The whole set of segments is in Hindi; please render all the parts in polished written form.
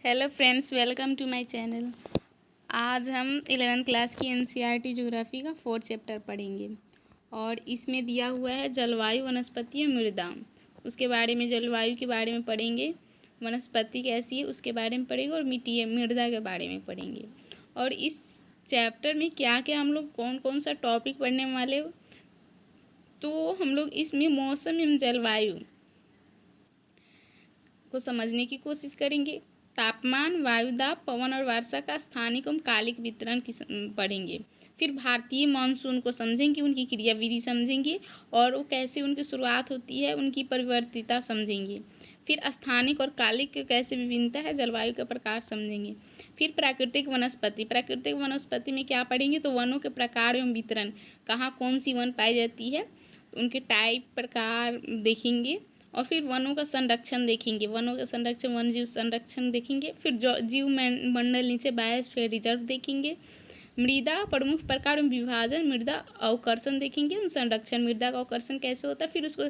Hello friends, welcome to my channel. आज हम 11th क्लास की एनसीईआरटी ज्योग्राफी का 4th चैप्टर पढ़ेंगे और इसमें दिया हुआ है जलवायु, वनस्पति और मृदा। उसके बारे में, जलवायु के बारे में पढ़ेंगे, वनस्पति कैसी है उसके बारे में पढ़ेंगे और मिट्टी, मृदा के बारे में पढ़ेंगे। और इस चैप्टर में क्या क्या हम लोग कौन कौन सा टॉपिक पढ़ने वाले, तो हम लोग इसमें मौसम एवं जलवायु को समझने की कोशिश करेंगे। तापमान, वायुदाब, पवन और वर्षा का स्थानिक एवं कालिक वितरण की पढ़ेंगे। फिर भारतीय मानसून को समझेंगे, उनकी क्रियाविधि समझेंगे और वो कैसे उनकी शुरुआत होती है, उनकी परिवर्तिता समझेंगे। फिर स्थानिक और कालिक की कैसे विभिन्नता है, जलवायु के प्रकार समझेंगे। फिर प्राकृतिक वनस्पति, प्राकृतिक वनस्पति में क्या पढ़ेंगे, तो वनों के प्रकार एवं वितरण, कहाँ कौन सी वन पाई जाती है, उनके टाइप, प्रकार देखेंगे। और फिर वनों का संरक्षण देखेंगे, वनों का संरक्षण, वन जीव संरक्षण देखेंगे। फिर जीव मंडल नीचे बायोस्फीयर रिजर्व देखेंगे। मृदा प्रमुख प्रकार में विभाजन, मृदा अवकर्षण देखेंगे, संरक्षण, मृदा का अवकर्षण कैसे होता है, फिर उसको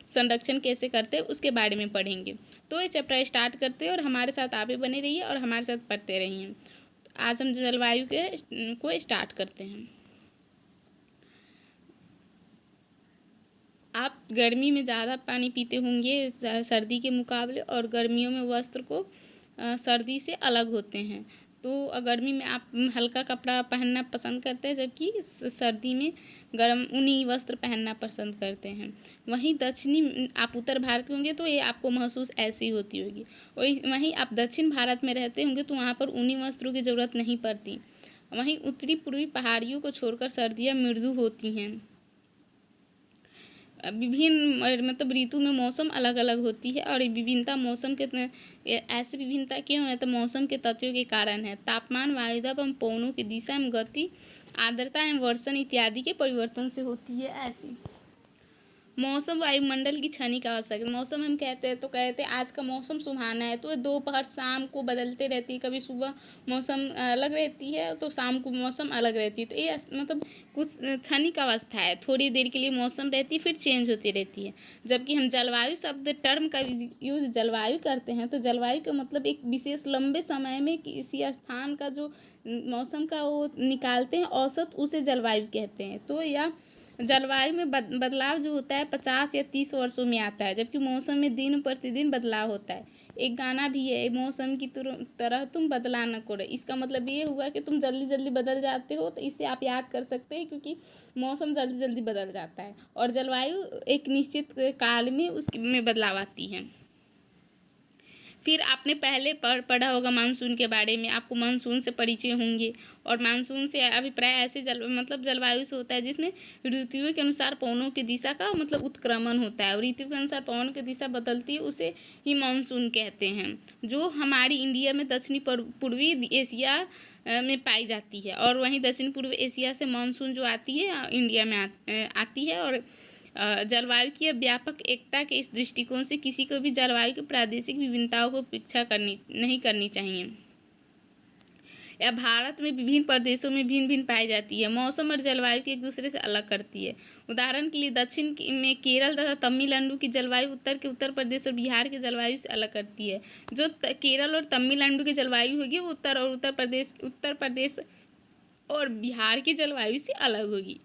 संरक्षण कैसे करते हैं उसके बारे में पढ़ेंगे। तो ये चैप्टर स्टार्ट करते हैं और हमारे साथ आप भी बने रहिए और हमारे साथ पढ़ते रहिए। आज हम जलवायु को स्टार्ट करते हैं। आप गर्मी में ज़्यादा पानी पीते होंगे सर्दी के मुकाबले, और गर्मियों में वस्त्र को सर्दी से अलग होते हैं। तो गर्मी में आप हल्का कपड़ा पहनना पसंद करते हैं, जबकि सर्दी में गर्म ऊनी वस्त्र पहनना पसंद करते हैं। वहीं दक्षिणी, आप उत्तर भारत के होंगे तो ये आपको महसूस ऐसी होती होगी। वहीं आप दक्षिण भारत में रहते होंगे तो वहाँ पर ऊनी वस्त्रों की ज़रूरत नहीं पड़ती। वहीं उत्तरी पूर्वी पहाड़ियों को छोड़कर सर्दियाँ मृदु होती हैं। विभिन्न मतलब ऋतु में मौसम अलग अलग होती है और विभिन्नता मौसम के ऐसे विभिन्नता क्यों है, तो मौसम के तत्वों के कारण है। तापमान, वायुदाब एवं पवनों की दिशा एवं गति, आर्द्रता एवं वर्षण इत्यादि के परिवर्तन से होती है। ऐसी मौसम वायुमंडल की क्षणिक आवश्यकता। मौसम हम कहते हैं तो कहते हैं आज का मौसम सुहाना है, तो दोपहर शाम को बदलते रहती है। कभी सुबह मौसम अलग रहती है तो शाम को मौसम अलग रहती है। तो ये मतलब कुछ क्षणिक अवस्था है, थोड़ी देर के लिए मौसम रहती है फिर चेंज होती रहती है। जबकि हम जलवायु शब्द टर्म का यूज जलवायु करते हैं तो जलवायु का मतलब एक विशेष लंबे समय में किसी स्थान का जो मौसम का वो निकालते हैं औसत, उसे जलवायु कहते हैं। तो या जलवायु में बदलाव जो होता है 50 या 30 वर्षों में आता है, जबकि मौसम में दिन प्रतिदिन बदलाव होता है। एक गाना भी है, मौसम की तरह तुम बदला न करो। इसका मतलब ये हुआ कि तुम जल्दी जल्दी बदल जाते हो, तो इसे आप याद कर सकते हैं, क्योंकि मौसम जल्दी जल्दी बदल जाता है और जलवायु एक निश्चित काल में उसमें बदलाव आती है। फिर आपने पहले पढ़ा होगा मानसून के बारे में, आपको मानसून से परिचय होंगे। और मानसून से अभिप्राय ऐसे मतलब जलवायु से होता है जिसमें ऋतुओं के अनुसार पवनों की दिशा का मतलब उत्क्रमण होता है, और ऋतु के अनुसार पवन की दिशा बदलती है, उसे ही मानसून कहते हैं, जो हमारी इंडिया में दक्षिणी पूर्वी एशिया में पाई जाती है। और वहीं दक्षिण पूर्व एशिया से मानसून जो आती है इंडिया में आती है। और जलवायु की व्यापक एकता के इस दृष्टिकोण से किसी को भी जलवायु की प्रादेशिक विभिन्नताओं को उपेक्षा नहीं करनी चाहिए। यह भारत में विभिन्न प्रदेशों में भिन्न भिन्न पाई जाती है। मौसम और जलवायु की एक दूसरे से अलग करती है। उदाहरण के लिए दक्षिण में केरल तथा तमिलनाडु की जलवायु उत्तर प्रदेश और बिहार की जलवायु से अलग करती है। जो केरल और तमिलनाडु की जलवायु होगी वो उत्तर प्रदेश और बिहार की जलवायु से अलग होगी।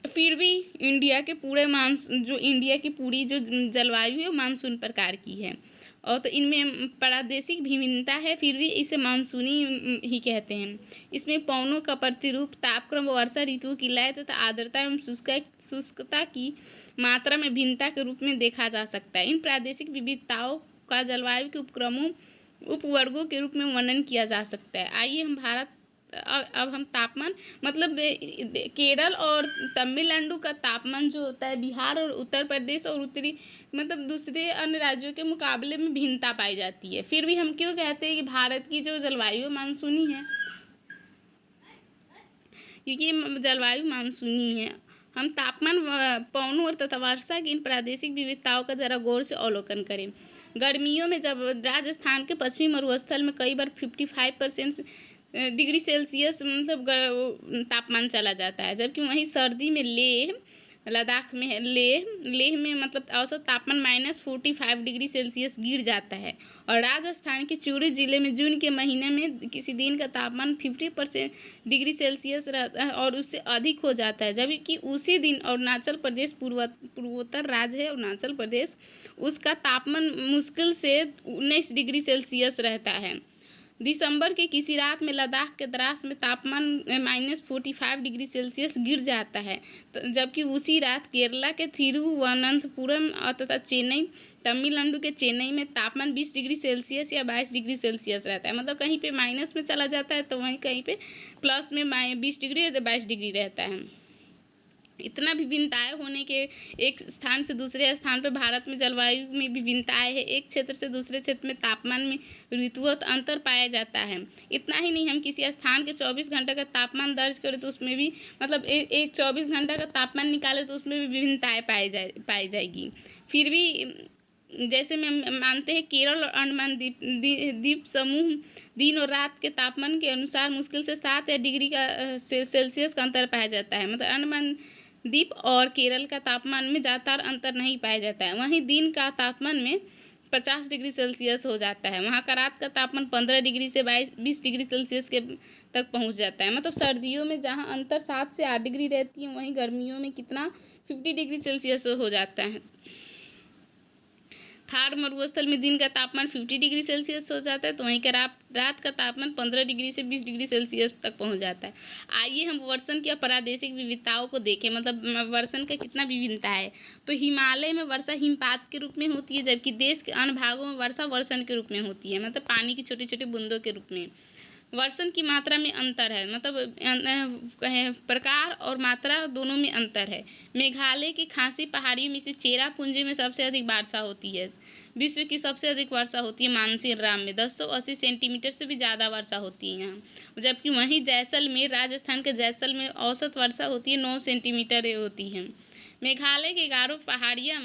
फिर भी इंडिया के पूरे इंडिया की पूरी जो जलवायु है वो मानसून प्रकार की है, और तो इनमें प्रादेशिक भिन्नता है, फिर भी इसे मानसूनी ही कहते हैं। इसमें पवनों का प्रतिरूप, तापक्रम, वर्षा ऋतुओं की लय तथा आर्द्रता एवं शुष्कता की मात्रा में भिन्नता के रूप में देखा जा सकता है। इन प्रादेशिक विविधताओं का जलवायु के उपवर्गों के रूप में वर्णन किया जा सकता है। आइए हम अब हम तापमान, मतलब केरल और तमिलनाडु का तापमान जो होता है बिहार और उत्तर प्रदेश और उत्तरी मतलब दूसरे अन्य राज्यों के मुकाबले में भिन्नता पाई जाती है। फिर भी हम क्यों कहते हैं कि भारत की जो जलवायु मानसूनी है, क्योंकि जलवायु मानसूनी है। हम तापमान, पवनों और तथा वर्षा की इन प्रादेशिक विविधताओं का जरा गौर से अवलोकन करें। गर्मियों में जब राजस्थान के पश्चिमी मरुस्थल में कई बार 55% डिग्री सेल्सियस मतलब तापमान चला जाता है, जबकि वहीं सर्दी में लेह लद्दाख में है, लेह में मतलब औसत तापमान -45 डिग्री सेल्सियस गिर जाता है। और राजस्थान के चूरू जिले में जून के महीने में किसी दिन का तापमान 50% डिग्री सेल्सियस रहता है और उससे अधिक हो जाता है, जबकि उसी दिन अरुणाचल प्रदेश पूर्वोत्तर राज्य है अरुणाचल प्रदेश, उसका तापमान मुश्किल से 19 डिग्री सेल्सियस रहता है। दिसंबर के किसी रात में लद्दाख के द्रास में तापमान -45 डिग्री सेल्सियस गिर जाता है, जबकि उसी रात केरला के थिरुवनंतपुरम तथा चेन्नई, तमिलनाडु के चेन्नई में तापमान 20 डिग्री सेल्सियस या 22 डिग्री सेल्सियस रहता है। मतलब कहीं पे माइनस में चला जाता है तो वहीं कहीं पे प्लस में 20 डिग्री या 22 डिग्री रहता है। इतना विभिन्नताएं होने के एक स्थान से दूसरे स्थान पर भारत में जलवायु में विभिन्नताएं है। एक क्षेत्र से दूसरे क्षेत्र में तापमान में ऋतुगत अंतर पाया जाता है। इतना ही नहीं, हम किसी स्थान के 24 घंटे का तापमान दर्ज करें तो उसमें भी मतलब एक 24 घंटे का तापमान निकाले तो उसमें भी विभिन्नताएं पाई जाएगी। फिर भी जैसे में मानते हैं केरल और अंडमान द्वीप समूह दिन और रात के तापमान के अनुसार मुश्किल से 7 डिग्री का सेल्सियस का अंतर पाया जाता है। मतलब अंडमान द्वीप और केरल का तापमान में ज़्यादातर अंतर नहीं पाया जाता है। वहीं दिन का तापमान में 50 डिग्री सेल्सियस हो जाता है। वहाँ का रात का तापमान 15 डिग्री से 20 डिग्री सेल्सियस के तक पहुँच जाता है। मतलब सर्दियों में जहाँ अंतर 7 से 8 डिग्री रहती है, वहीं गर्मियों में कितना 50 डिग्री सेल्सियस हो जाता है। थार मरुस्थल में दिन का तापमान 50 डिग्री सेल्सियस हो जाता है, तो वहीं का रात का तापमान 15 डिग्री से 20 डिग्री सेल्सियस तक पहुंच जाता है। आइए हम वर्षन की प्रादेशिक विविधताओं को देखें, मतलब वर्षन का कितना विभिन्नता है। तो हिमालय में वर्षा हिमपात के रूप में होती है, जबकि देश के अन्य भागों में वर्षा वर्षण के रूप में होती है, मतलब पानी की छोटी छोटी बूंदों के रूप में। वर्षण की मात्रा में अंतर है, मतलब प्रकार और मात्रा दोनों में अंतर है। मेघालय की खासी पहाड़ियों में से चेरापूंजी में सबसे अधिक वर्षा होती है। विश्व की सबसे अधिक वर्षा होती है मानसीराम में, 1080 सेंटीमीटर से भी ज़्यादा वर्षा होती है यहाँ। जबकि वहीं जैसलमेर, राजस्थान के जैसलमेर औसत वर्षा होती है 9 सेंटीमीटर होती है। मेघालय के गारो पहाड़ियाँ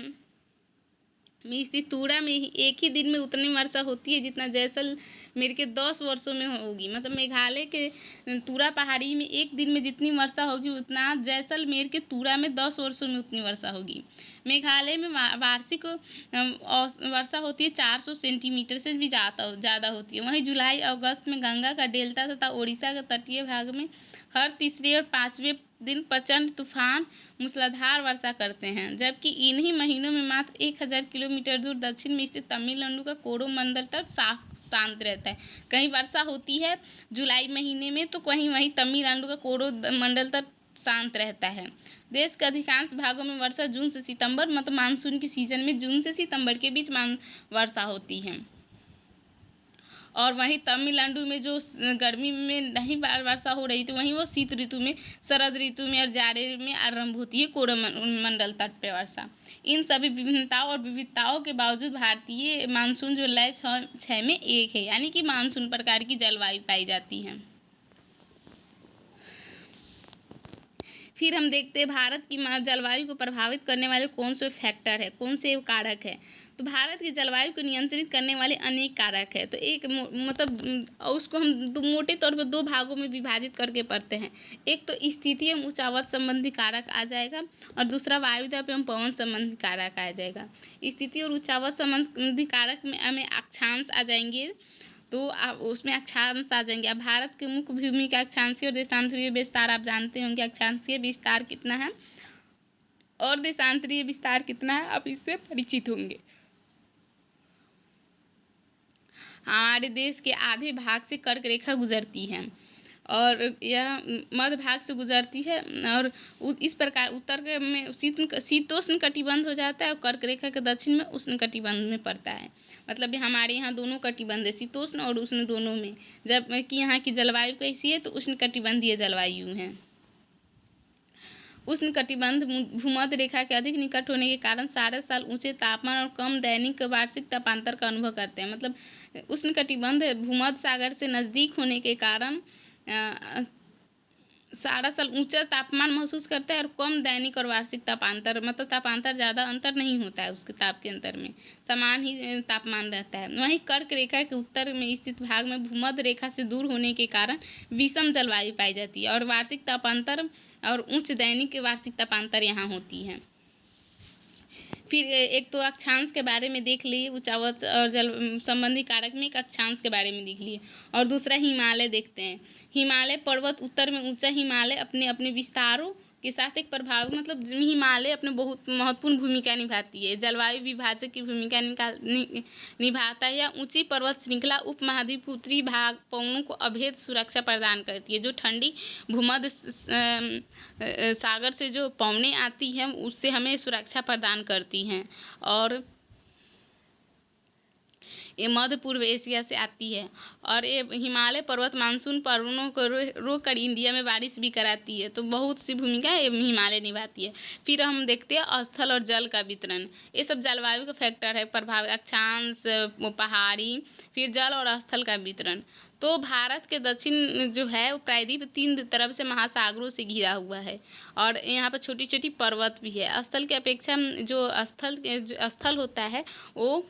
में स्थित तुरा में एक ही दिन में उतनी वर्षा होती है जितना जैसलमेर के 10 वर्षों में होगी। मतलब मेघालय के तुरा पहाड़ी में एक दिन में जितनी वर्षा होगी उतना जैसलमेर के तुरा में 10 वर्षों में उतनी वर्षा होगी। मेघालय में वार्षिक वर्षा होती है 400 सेंटीमीटर से भी ज़्यादा होती है। वहीं जुलाई अगस्त में गंगा का डेल्टा तथा ओडिशा के तटीय भाग में हर तीसरे और 5वें दिन प्रचंड तूफान मूसलाधार वर्षा करते हैं, जबकि इन्हीं महीनों में मात्र 1000 किलोमीटर दूर दक्षिण में स्थित तमिलनाडु का कोरोमंडल तट साफ शांत रहता है। कहीं वर्षा होती है जुलाई महीने में तो वहीं तमिलनाडु का कोरोमंडल तट शांत रहता है। देश के अधिकांश भागों में वर्षा जून से सितंबर, मतलब मानसून के सीजन में जून से सितंबर के बीच वर्षा होती है। और वहीं तमिलनाडु में जो गर्मी में नहीं वर्षा हो रही थी, वहीं वो शीत ऋतु में, शरद ऋतु में और जाड़े में आरंभ होती है कोरोमंडल तट पे वर्षा। इन सभी विभिन्नताओं और विविधताओं के बावजूद भारतीय मानसून जो लय 6 में 1 है, यानी कि मानसून प्रकार की जलवायु पाई जाती है। फिर हम देखते हैं भारत की जलवायु को प्रभावित करने वाले कौन से फैक्टर है, कौन से कारक है। तो भारत की जलवायु को नियंत्रित करने वाले अनेक कारक है। तो एक मतलब उसको हम मोटे तौर पर 2 भागों में विभाजित करके पढ़ते हैं। एक तो स्थिति एवं ऊंचावत संबंधी कारक आ जाएगा और दूसरा वायुदाब एवं पवन संबंधी कारक आ जाएगा। स्थिति और ऊंचावत संबंधी कारक में हमें अक्षांश आ जाएंगे, तो उसमें अक्षांश आ जाएंगे। अब भारत के मुख्य भूमि का अक्षांशीय और देशांतरीय विस्तार आप जानते होंगे, अक्षांशीय विस्तार कितना है और देशांतरीय विस्तार कितना है, आप इससे परिचित होंगे। हमारे देश के आधे भाग से कर्क रेखा गुजरती है और यह मध्य भाग से गुजरती है और इस प्रकार उत्तर में शीतोष्ण कटिबंध हो जाता है और कर्क रेखा के दक्षिण में उष्ण कटिबंध में पड़ता है। मतलब हमारे यहाँ दोनों कटिबंध है, शीतोष्ण और उष्ण दोनों में। जबकि यहाँ की जलवायु कैसी है, तो उष्ण कटिबंधीय जलवायु है। उष्ण कटिबंध भूमध्य रेखा के अधिक निकट होने के कारण सारे साल ऊंचे तापमान और कम दैनिक वार्षिक तापांतर का अनुभव करते हैं। मतलब उष्ण कटिबंध भूमध्य सागर से नज़दीक होने के कारण सारा साल ऊंचा तापमान महसूस करता है और कम दैनिक और वार्षिक तापांतर, मतलब तापांतर ज़्यादा अंतर नहीं होता है उसके ताप के अंतर में, समान ही तापमान रहता है। वहीं कर्क रेखा के उत्तर में स्थित भाग में भूमध्य रेखा से दूर होने के कारण विषम जलवायु पाई जाती है और वार्षिक तापांतर और उच्च दैनिक वार्षिक तापांतर यहाँ होती है। फिर एक तो अक्षांश के बारे में देख लिए, ऊंचावच और जल संबंधी कारक में एक अक्षांश के बारे में देख लिए, और दूसरा हिमालय देखते हैं। हिमालय पर्वत उत्तर में ऊंचा हिमालय अपने अपने विस्तारों के साथ एक प्रभाव, मतलब हिमालय अपने बहुत महत्वपूर्ण भूमिका निभाती है, जलवायु विभाजक की भूमिका निभाता है। यह ऊंची पर्वत श्रृंखला उपमहाद्वीप उत्तरी भाग पवनों को अभेद सुरक्षा प्रदान करती है। जो ठंडी भूमध्य सागर से जो पवनें आती हैं उससे हमें सुरक्षा प्रदान करती हैं, और ये मध्य पूर्व एशिया से आती है। और ये हिमालय पर्वत मानसून पर्वतों को रोक कर इंडिया में बारिश भी कराती है, तो बहुत सी भूमिका ये हिमालय निभाती है। फिर हम देखते हैं स्थल और जल का वितरण, ये सब जलवायु का फैक्टर है, प्रभाव अक्षांश, पहाड़ी, फिर जल और स्थल का वितरण। तो भारत के दक्षिण जो है वो प्रायद्वीप 3 तरफ से महासागरों से घिरा हुआ है, और यहाँ पर छोटी छोटी पर्वत भी है। स्थल की अपेक्षा जो स्थल होता है वो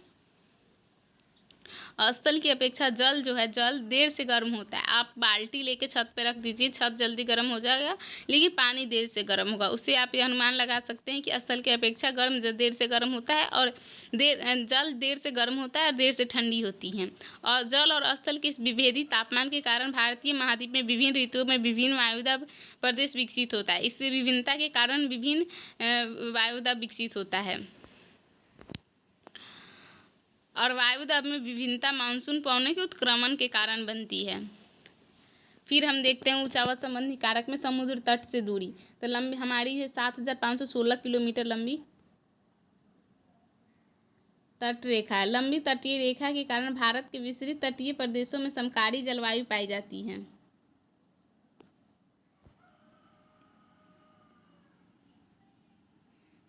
स्थल की अपेक्षा जल जो है, जल देर से गर्म होता है। आप बाल्टी लेके छत पे रख दीजिए, छत जल्दी गर्म हो जाएगा, लेकिन पानी देर से गर्म होगा। उससे आप ये अनुमान लगा सकते हैं कि स्थल की अपेक्षा देर से गर्म होता है, और जल देर से गर्म होता है और देर से ठंडी होती है। और जल और स्थल के इस विभेदी तापमान के कारण भारतीय महाद्वीप में विभिन्न ऋतुओं में विभिन्न वायुदाब प्रदेश विकसित होता है। इस विभिन्नता के कारण विभिन्न वायुदाब विकसित होता है, और वायुदाब में विभिन्नता मानसून पवनों के उत्क्रमण के कारण बनती है। फिर हम देखते हैं ऊंचावच संबंधी कारक में समुद्र तट से दूरी। तो लंबी हमारी है 7,516 किलोमीटर लंबी तट रेखा है। लंबी तटीय रेखा के कारण भारत के विस्तृत तटीय प्रदेशों में समकारी जलवायु पाई जाती है।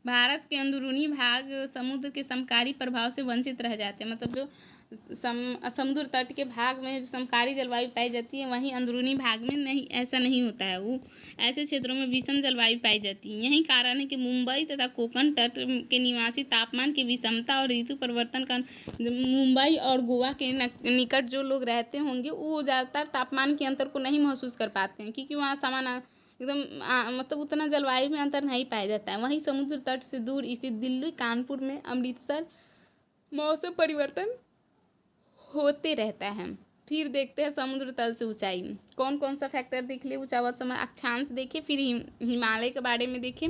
भारत के अंदरूनी भाग समुद्र के समकारी प्रभाव से वंचित रह जाते हैं, मतलब जो समुद्र तट के भाग में जो समकारी जलवायु पाई जाती है, वहीं अंदरूनी भाग में नहीं, ऐसा नहीं होता है। वो ऐसे क्षेत्रों में विषम जलवायु पाई जाती है। यही कारण है कि मुंबई तथा कोंकण तट के निवासी तापमान की विषमता और ऋतु परिवर्तन का, मुंबई और गोवा के निकट जो लोग रहते होंगे वो ज़्यादातर तापमान के अंतर को नहीं महसूस कर पाते हैं, क्योंकि वहाँ समान एकदम मतलब उतना जलवायु में अंतर नहीं पाया जाता है। वहीं समुद्र तट से दूर स्थित दिल्ली, कानपुर में, अमृतसर मौसम परिवर्तन होते रहता है। फिर देखते हैं समुद्र तल से ऊंचाई, कौन कौन सा फैक्टर देख ले। ऊंचावच समय अक्षांश देखे, फिर हिमालय के बारे में देखें,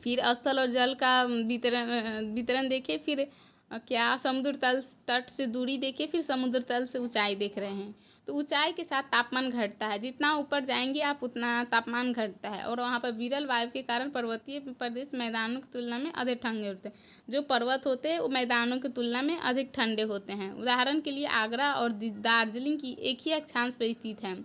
फिर स्थल और जल का वितरण देखे, फिर क्या समुद्र तट से दूरी देखे, फिर समुद्र तल से ऊंचाई देख रहे हैं। तो ऊंचाई के साथ तापमान घटता है, जितना ऊपर जाएंगे आप उतना तापमान घटता है, और वहाँ पर विरल वायु के कारण पर्वतीय प्रदेश मैदानों की तुलना में अधिक ठंडे होते हैं। जो पर्वत होते हैं वो मैदानों की तुलना में अधिक ठंडे होते हैं। उदाहरण के लिए आगरा और दार्जिलिंग की एक ही अक्षांश पर स्थित है।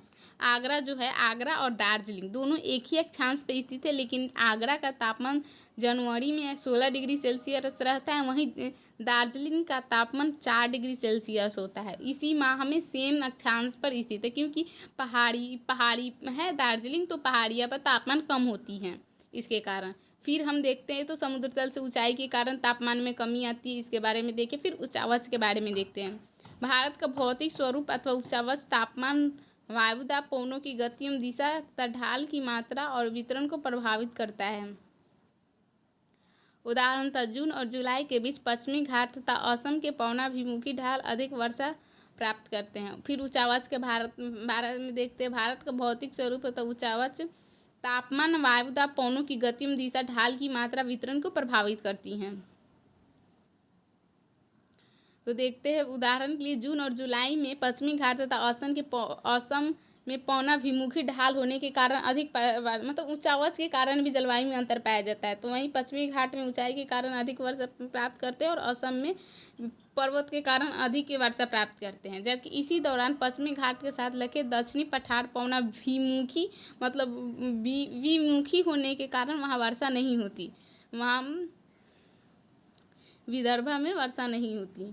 आगरा जो है, आगरा और दार्जिलिंग दोनों एक ही अक्षांश पर स्थित है, लेकिन आगरा का तापमान जनवरी में 16 डिग्री सेल्सियस रहता है, वहीं दार्जिलिंग का तापमान 4 डिग्री सेल्सियस होता है। इसी माह में सेम अक्षांश पर स्थित है, क्योंकि पहाड़ी है दार्जिलिंग, तो पहाड़ियाँ पर तापमान कम होती हैं इसके कारण। फिर हम देखते हैं तो समुद्र तल से ऊंचाई के कारण तापमान में कमी आती है, इसके बारे में देखें। फिर ऊंचावच के बारे में देखते हैं। भारत का भौतिक स्वरूप अथवा ऊंचावच तापमान, वायुदाब, पवनों की गति एवं दिशा तथा ढाल की मात्रा और वितरण को प्रभावित करता है। उदाहरणतः जून और जुलाई के बीच पश्चिमी घाट तथा असम के पवनाभिमुखी ढाल अधिक वर्षा प्राप्त करते हैं। फिर ऊंचावच के भारत में देखते हैं। भारत का भौतिक स्वरूप तथा ऊंचावच तापमान, वायुदाब, पवनों की गति एवं दिशा, ढाल की मात्रा, वितरण को प्रभावित करती हैं। तो देखते हैं उदाहरण के लिए जून और जुलाई में पश्चिमी घाट तथा असम में पवनाभिमुखी ढाल होने के कारण अधिक मतलब ऊंचावच के कारण भी जलवायु में अंतर पाया जाता है। तो वहीं पश्चिमी घाट में ऊंचाई के कारण अधिक वर्षा प्राप्त करते हैं, और असम में पर्वत के कारण अधिक वर्षा प्राप्त करते हैं। जबकि इसी दौरान पश्चिमी घाट के साथ लगे दक्षिणी पठार पवनाभिमुखी, मतलब विमुखी होने के कारण वहाँ वर्षा नहीं होती, वहाँ विदर्भ में वर्षा नहीं होती।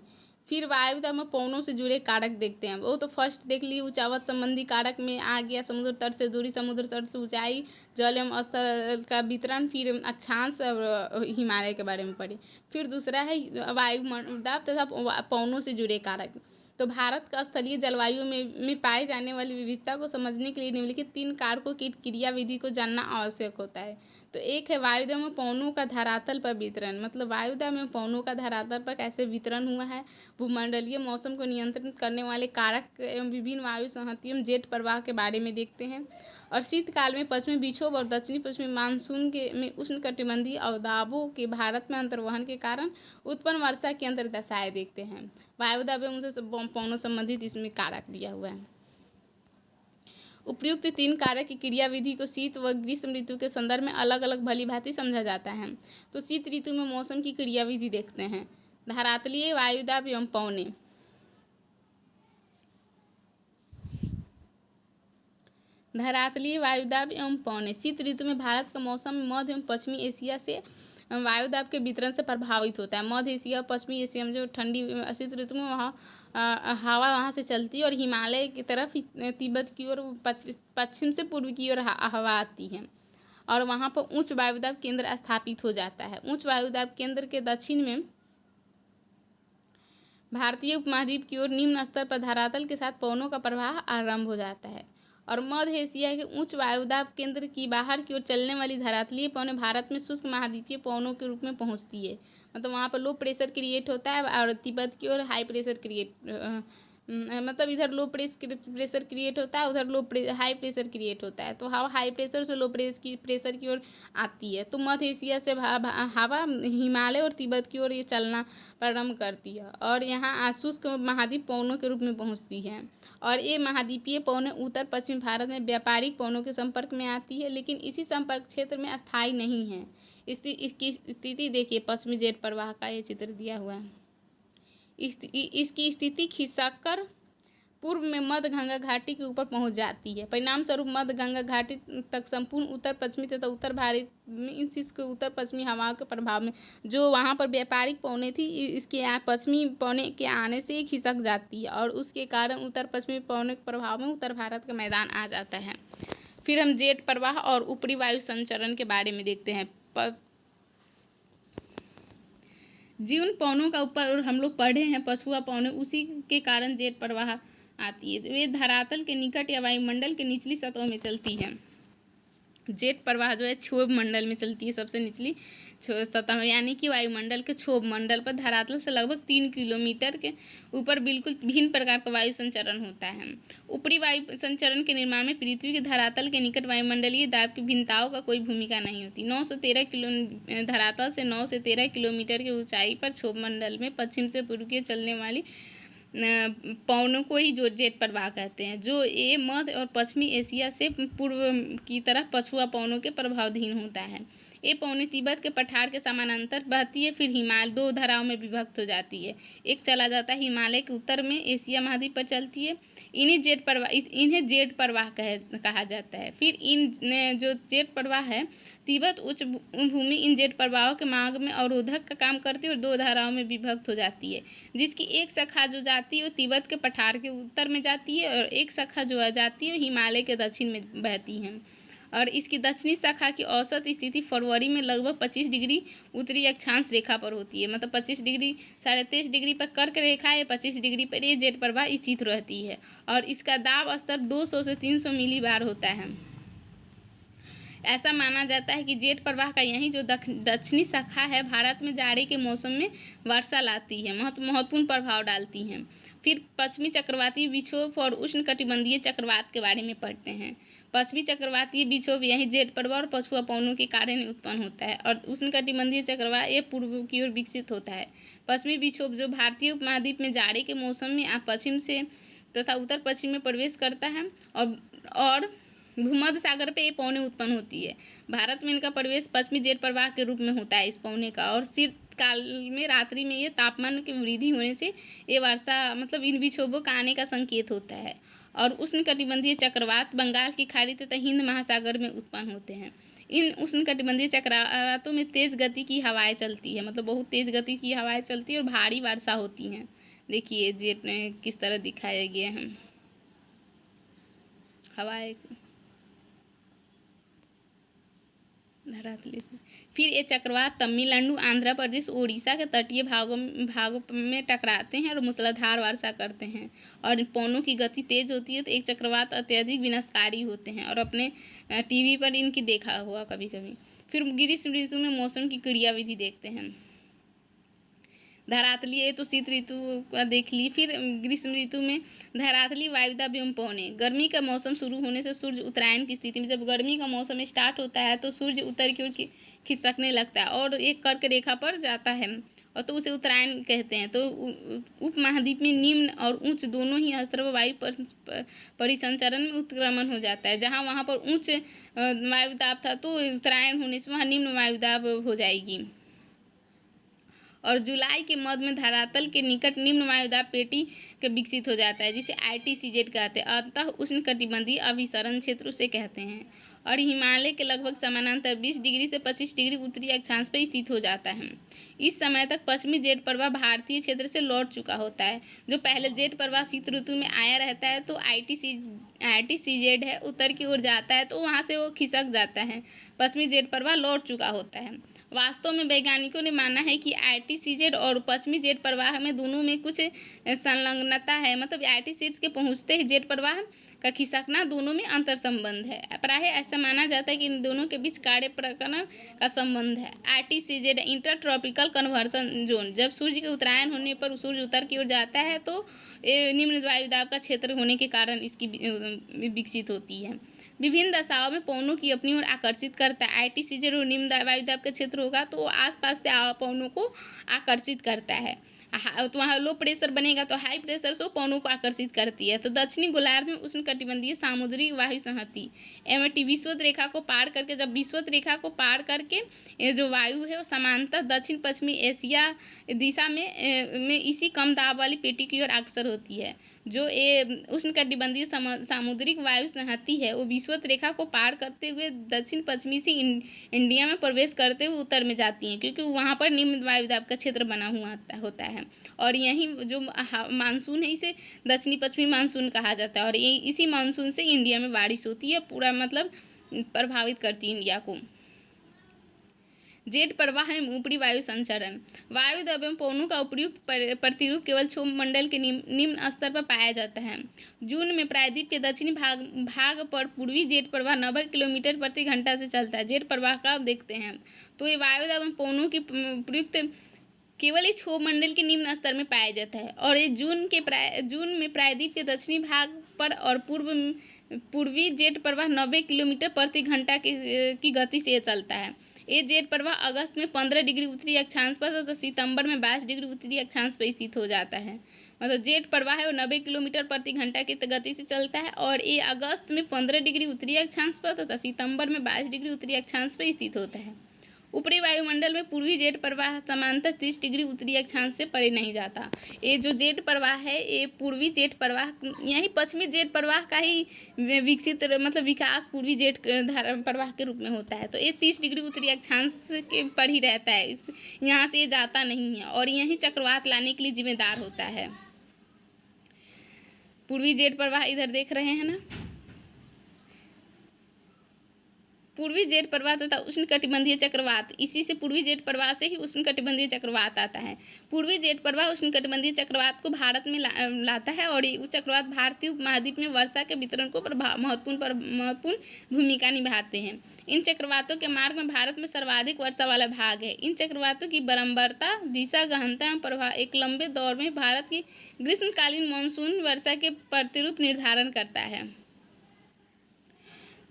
फिर वायुदाब में पवनों से जुड़े कारक देखते हैं। वो तो फर्स्ट देख ली, ऊंचावत संबंधी कारक में आ गया समुद्र तट से दूरी, समुद्र तट से ऊंचाई, जल एवं स्थल का वितरण, फिर अक्षांश और हिमालय के बारे में पढ़े। फिर दूसरा है वायुदाब तथा पवनों से जुड़े कारक। तो भारत का स्थलीय जलवायु में पाए जाने वाली विविधता को समझने के लिए निम्नलिखित 3 कारकों की क्रियाविधि को जानना आवश्यक होता है। तो एक है वायुदाब में पवनों का धरातल पर वितरण, मतलब वायुदाब में पवनों का धरातल पर कैसे वितरण हुआ है। भूमंडलीय मौसम को नियंत्रित करने वाले कारक एवं विभिन्न वायु संहतियों जेट प्रवाह के बारे में देखते हैं। और शीतकाल में पश्चिमी विक्षोभ और दक्षिणी पश्चिमी मानसून के में उष्णकटिबंधीय अवदाबों के भारत में अंतर्वहन के कारण उत्पन्न वर्षा की अंतर्दशाएं देखते हैं। वायुदाब एवं उनसे पवनों संबंधित इसमें कारक दिया हुआ है। उपयुक्त 3 कारक की क्रियाविधि को शीत व ग्रीष्म ऋतु के संदर्भ में अलग अलग भली भांति समझा जाता है। तो शीत ऋतु में मौसम की क्रियाविधि देखते हैं। धरातलीय वायुदाब एवं पवने। धरातलीय वायुदाब एवं पवने। शीत ऋतु में भारत का मौसम मध्य एवं पश्चिमी एशिया से वायुदाब के वितरण से प्रभावित होता है। मध्य एशिया और पश्चिमी एशिया में जो ठंडी शीत ऋतु में वहाँ हवा वहाँ से चलती है और हिमालय की तरफ तिब्बत की ओर पश्चिम से पूर्व की ओर हवा आती है और वहाँ पर उच्च वायुदाब केंद्र स्थापित हो जाता है। उच्च वायुदाब केंद्र के दक्षिण में भारतीय उपमहाद्वीप की ओर निम्न स्तर पर धरातल के साथ पवनों का प्रवाह आरंभ हो जाता है और मध्य एशिया के उच्च वायुदाब केंद्र की बाहर की ओर चलने वाली धरातलीय पवनें भारत में शुष्क महाद्वीपीय पवनों के रूप में पहुंचती है। मतलब वहाँ पर लो प्रेशर क्रिएट होता है और तिब्बत की ओर हाई प्रेशर क्रिएट मतलब इधर लो प्रेशर क्रिएट होता है, उधर हाई प्रेशर क्रिएट होता है। तो हवा हाई प्रेशर से लो प्रेशर की ओर आती है। तो मध्य एशिया से हवा हिमालय और तिब्बत की ओर ये चलना प्रारंभ करती है और यहाँ शुष्क महाद्वीप पवनों के रूप में पहुँचती है। और ये महाद्वीपीय पवनें उत्तर पश्चिम भारत में व्यापारिक पवनों के संपर्क में आती है, लेकिन इसी संपर्क क्षेत्र में अस्थायी नहीं है। इसकी स्थिति देखिए, पश्चिमी जेट प्रवाह का ये चित्र दिया हुआ है। इसकी स्थिति खिसककर पूर्व में मध्य गंगा घाटी के ऊपर पहुंच जाती है। परिणाम स्वरूप मध्य गंगा घाटी तक संपूर्ण उत्तर पश्चिमी तथा उत्तर भारत में इसके उत्तर पश्चिमी हवाओं के प्रभाव में जो वहां पर व्यापारिक पवनें थी, इसके पश्चिमी पवने के आने से खिसक जाती है और उसके कारण उत्तर पश्चिमी पवनों के प्रभाव में उत्तर भारत का मैदान आ जाता है। फिर हम जेट प्रवाह और ऊपरी वायु संचरण के बारे में देखते हैं। जीवन पवनों का ऊपर हम लोग पढ़े हैं पछुआ पवनें, उसी के कारण जेट प्रवाह आती है। वे धरातल के निकट या वायुमंडल के निचली सतहों में चलती है। जेट प्रवाह जो है क्षोभ मंडल में चलती है, सबसे निचली सतह यानी कि वायुमंडल के क्षोभ मंडल पर धरातल से लगभग 3 किलोमीटर के ऊपर बिल्कुल भिन्न प्रकार का वायु संचरण होता है। ऊपरी वायु संचरण के निर्माण में पृथ्वी के धरातल के निकट वायुमंडलीय दाब की भिन्नताओं का कोई भूमिका नहीं होती। 9 से 13 धरातल से 9 से 13 किलोमीटर की ऊंचाई पर क्षोभ मंडल में पश्चिम से पूर्व की चलने वाली पवनों को ही जो जेट प्रवाह कहते हैं, जो ये मध्य और पश्चिमी एशिया से पूर्व की तरफ पछुआ पवनों के प्रभावाधीन होता है। ये पवनें तिब्बत के पठार के समानांतर बहती है, फिर हिमालय 2 धाराओं में विभक्त हो जाती है। एक चला जाता है हिमालय के उत्तर में एशिया महाद्वीप पर चलती है। इन्हें जेट प्रवाह कहा जाता है। फिर इन जो जेट प्रवाह है तिब्बत उच्च भूमि इन जेट प्रवाहों के मार्ग में अवरोधक का काम करती है और 2 धाराओं में विभक्त हो जाती है, जिसकी एक शाखा जो जाती है वो तिब्बत के पठार के उत्तर में जाती है और एक शाखा जो जाती है हिमालय के दक्षिण में बहती है। और इसकी दक्षिणी शाखा की औसत स्थिति फरवरी में लगभग 25 डिग्री उत्तरी अक्षांश रेखा पर होती है। मतलब 25 डिग्री 23.5 डिग्री पर कर्क रेखा है, 25 डिग्री पर ये जेट प्रवाह स्थित रहती है और इसका दाब स्तर 200 से 300 मिलीबार होता है। ऐसा माना जाता है कि जेट प्रवाह का यही जो दक्षिणी शाखा है भारत में जाड़े के मौसम में वर्षा लाती है, महत्वपूर्ण प्रभाव डालती हैं। फिर पश्चिमी चक्रवाती विक्षोभ और उष्णकटिबंधीय चक्रवात के बारे में पढ़ते हैं। पश्चिमी चक्रवातीय विक्षोभ यही जेट प्रवाह और पछुआ पवनों के कारण उत्पन्न होता है और उष्णकटिबंधीय चक्रवात ये पूर्व की ओर विकसित होता है। पश्चिमी विक्षोभ जो भारतीय उपमहाद्वीप में जाड़े के मौसम में पश्चिम से तथा उत्तर पश्चिम में प्रवेश करता है और भूमध्य सागर पे ये पवनें उत्पन्न होती है। भारत में इनका प्रवेश पश्चिमी जेट प्रवाह के रूप में होता है इस पवने का और शीतकाल में रात्रि में ये तापमान की वृद्धि होने से ये वर्षा मतलब इन विक्षोभों का आने का संकेत होता है। और उष्णकटिबंधीय चक्रवात बंगाल की खाड़ी तथा हिंद महासागर में उत्पन्न होते हैं। इन उष्णकटिबंधीय चक्रवातों में तेज गति की हवाएं चलती है, मतलब बहुत तेज गति की हवाएं चलती है और भारी वर्षा होती हैं। देखिए जेट किस तरह दिखाया गया है। हवाएं धरातल से फिर ये चक्रवात तमिलनाडु, आंध्र प्रदेश, उड़ीसा के तटीय भागों में टकराते हैं और मूसलाधार वर्षा करते हैं। और पवनों की गति तेज होती है, तो एक चक्रवात अत्यधिक विनाशकारी होते हैं। और अपने टीवी पर इनकी देखा हुआ कभी कभी। फिर ग्रीष्म ऋतु में मौसम की क्रियाविधि देखते हैं। धरातलीय, ये तो शीत ऋतु का देख ली। फिर ग्रीष्म ऋतु में धरातलीय वायुदाब एवं पवने। गर्मी का मौसम शुरू होने से सूर्य उत्तरायण की स्थिति में, जब गर्मी का मौसम स्टार्ट होता है तो सूर्य उत्तर की ओर खिसकने लगता है और एक कर्क रेखा पर जाता है, और तो उसे उत्तरायण कहते हैं। तो उपमहाद्वीप में निम्न और उच्च दोनों ही स्तर पर वायु परिसंचरण में उत्क्रमण हो जाता है। जहाँ वहाँ पर उच्च वायुदाब था तो उत्तरायण होने से वहाँ निम्न वायुदाब हो जाएगी। और जुलाई के मध्य में धरातल के निकट निम्न वायुदाब पेटी के विकसित हो जाता है, जिसे ITCZ कहते हैं। अतः उष्णकटिबंधीय अभिसरण क्षेत्र उसे कहते हैं। और हिमालय के लगभग समानांतर 20 डिग्री से 25 डिग्री उत्तरी अक्षांश पर स्थित हो जाता है। इस समय तक पश्चिमी जेट प्रवाह भारतीय क्षेत्र से लौट चुका होता है। जो पहले जेट प्रवाह शीत ऋतु में आया रहता है तो ITCZ है, उत्तर की ओर जाता है तो वहाँ से वो खिसक जाता है। पश्चिमी जेट प्रवाह लौट चुका होता है। वास्तव में वैज्ञानिकों ने माना है कि ITCZ और पश्चिमी जेट प्रवाह में दोनों में कुछ संलग्नता है। मतलब ITCZ के पहुँचते ही जेट प्रवाह का खिसकना, दोनों में अंतर संबंध है। प्रायः ऐसा माना जाता है कि इन दोनों के बीच कार्य प्रकरण का संबंध है। ITCZ inter tropical conversion zone. जब सूर्य के उत्तरायण होने पर सूर्य उत्तर की ओर जाता है तो ये निम्न वायुदाब का क्षेत्र होने के कारण इसकी विकसित होती है। विभिन्न दशाओं में पवनों की अपनी ओर आकर्षित करता है। ITCZ और निम्न वायुदाब का क्षेत्र होगा तो आसपास से पवनों को आकर्षित करता है। तो वहाँ लो प्रेशर बनेगा तो हाई प्रेशर से पवनों को आकर्षित करती है। तो दक्षिणी गोलार्ध में उष्णकटिबंधीय सामुद्रिक वायु संहति एवं विषुवत रेखा को पार करके, जब विषुवत रेखा को पार करके ये जो वायु है वो समांतर दक्षिण पश्चिमी एशिया दिशा में इसी कम दाब वाली पेटी की ओर अग्रसर होती है। जो ये उष्णकटिबंधीय सामुद्रिक वायु संहति है वो विषुवत रेखा को पार करते हुए दक्षिण पश्चिमी से इंडिया में प्रवेश करते हुए उत्तर में जाती हैं, क्योंकि वहाँ पर निम्न वायुदाब का क्षेत्र बना हुआ होता है। और यही जो मानसून है इसे दक्षिणी पश्चिमी मानसून कहा जाता है। और ये इसी मानसून से इंडिया में बारिश होती है, पूरा मतलब प्रभावित करती है इंडिया को। जेट प्रवाह एवं ऊपरी वायु संचरण। वायुदाब एवं पवनों का उपयुक्त प्रतिरूप केवल क्षोभमंडल के निम्न स्तर पर पाया जाता है। जून में प्रायद्वीप के दक्षिणी भाग पर पूर्वी जेट प्रवाह 90 किलोमीटर प्रति घंटा से चलता है। जेट प्रवाह का आप देखते हैं तो ये वायुदाब एवं पवनों की प्रयुक्त केवल इस क्षोभमंडल के निम्न स्तर में पाया जाता है। और ये जून में प्रायद्वीप के दक्षिणी भाग पर और पूर्वी जेट प्रवाह 90 किलोमीटर प्रति घंटा की गति से चलता है। ये जेट प्रवाह अगस्त में 15 डिग्री उत्तरी अक्षांश पर तथा सितंबर में 22 डिग्री उत्तरी अक्षांश पर स्थित हो जाता है। मतलब जेट प्रवाह है वो 90 किलोमीटर प्रति घंटा की गति से चलता है और ये अगस्त में 15 डिग्री उत्तरी अक्षांश पर तथा सितंबर में 22 डिग्री उत्तरी अक्षांश पर स्थित होता है। ऊपरी वायुमंडल में पूर्वी जेट प्रवाह समांतर 30 डिग्री उत्तरी अक्षांश से परे नहीं जाता। ये जो जेट प्रवाह है ये पूर्वी जेट प्रवाह, यही पश्चिमी जेट प्रवाह का ही विकसित मतलब विकास पूर्वी जेट प्रवाह के रूप में होता है। तो ये 30 डिग्री उत्तरी अक्षांश के पर ही रहता है, यहाँ से ये जाता नहीं है और यही चक्रवात लाने के लिए जिम्मेदार होता है। पूर्वी जेट प्रवाह इधर देख रहे हैं ना, पूर्वी जेट प्रवाह तथा उष्णकटिबंधीय चक्रवात, इसी से पूर्वी जेट प्रवाह से ही उष्णकटिबंधीय चक्रवात आता है। पूर्वी जेट प्रवाह उष्णकटिबंधीय चक्रवात को भारत में लाता है और ये चक्रवात भारतीय उपमहाद्वीप में वर्षा के वितरण को महत्वपूर्ण भूमिका निभाते हैं। इन चक्रवातों के मार्ग में भारत में सर्वाधिक वर्षा वाला भाग है। इन चक्रवातों की बारंबारता, दिशा, गहनता एवं प्रभाव एक लंबे दौर में भारत की ग्रीष्मकालीन मानसून वर्षा के प्रतिरूप निर्धारण करता है।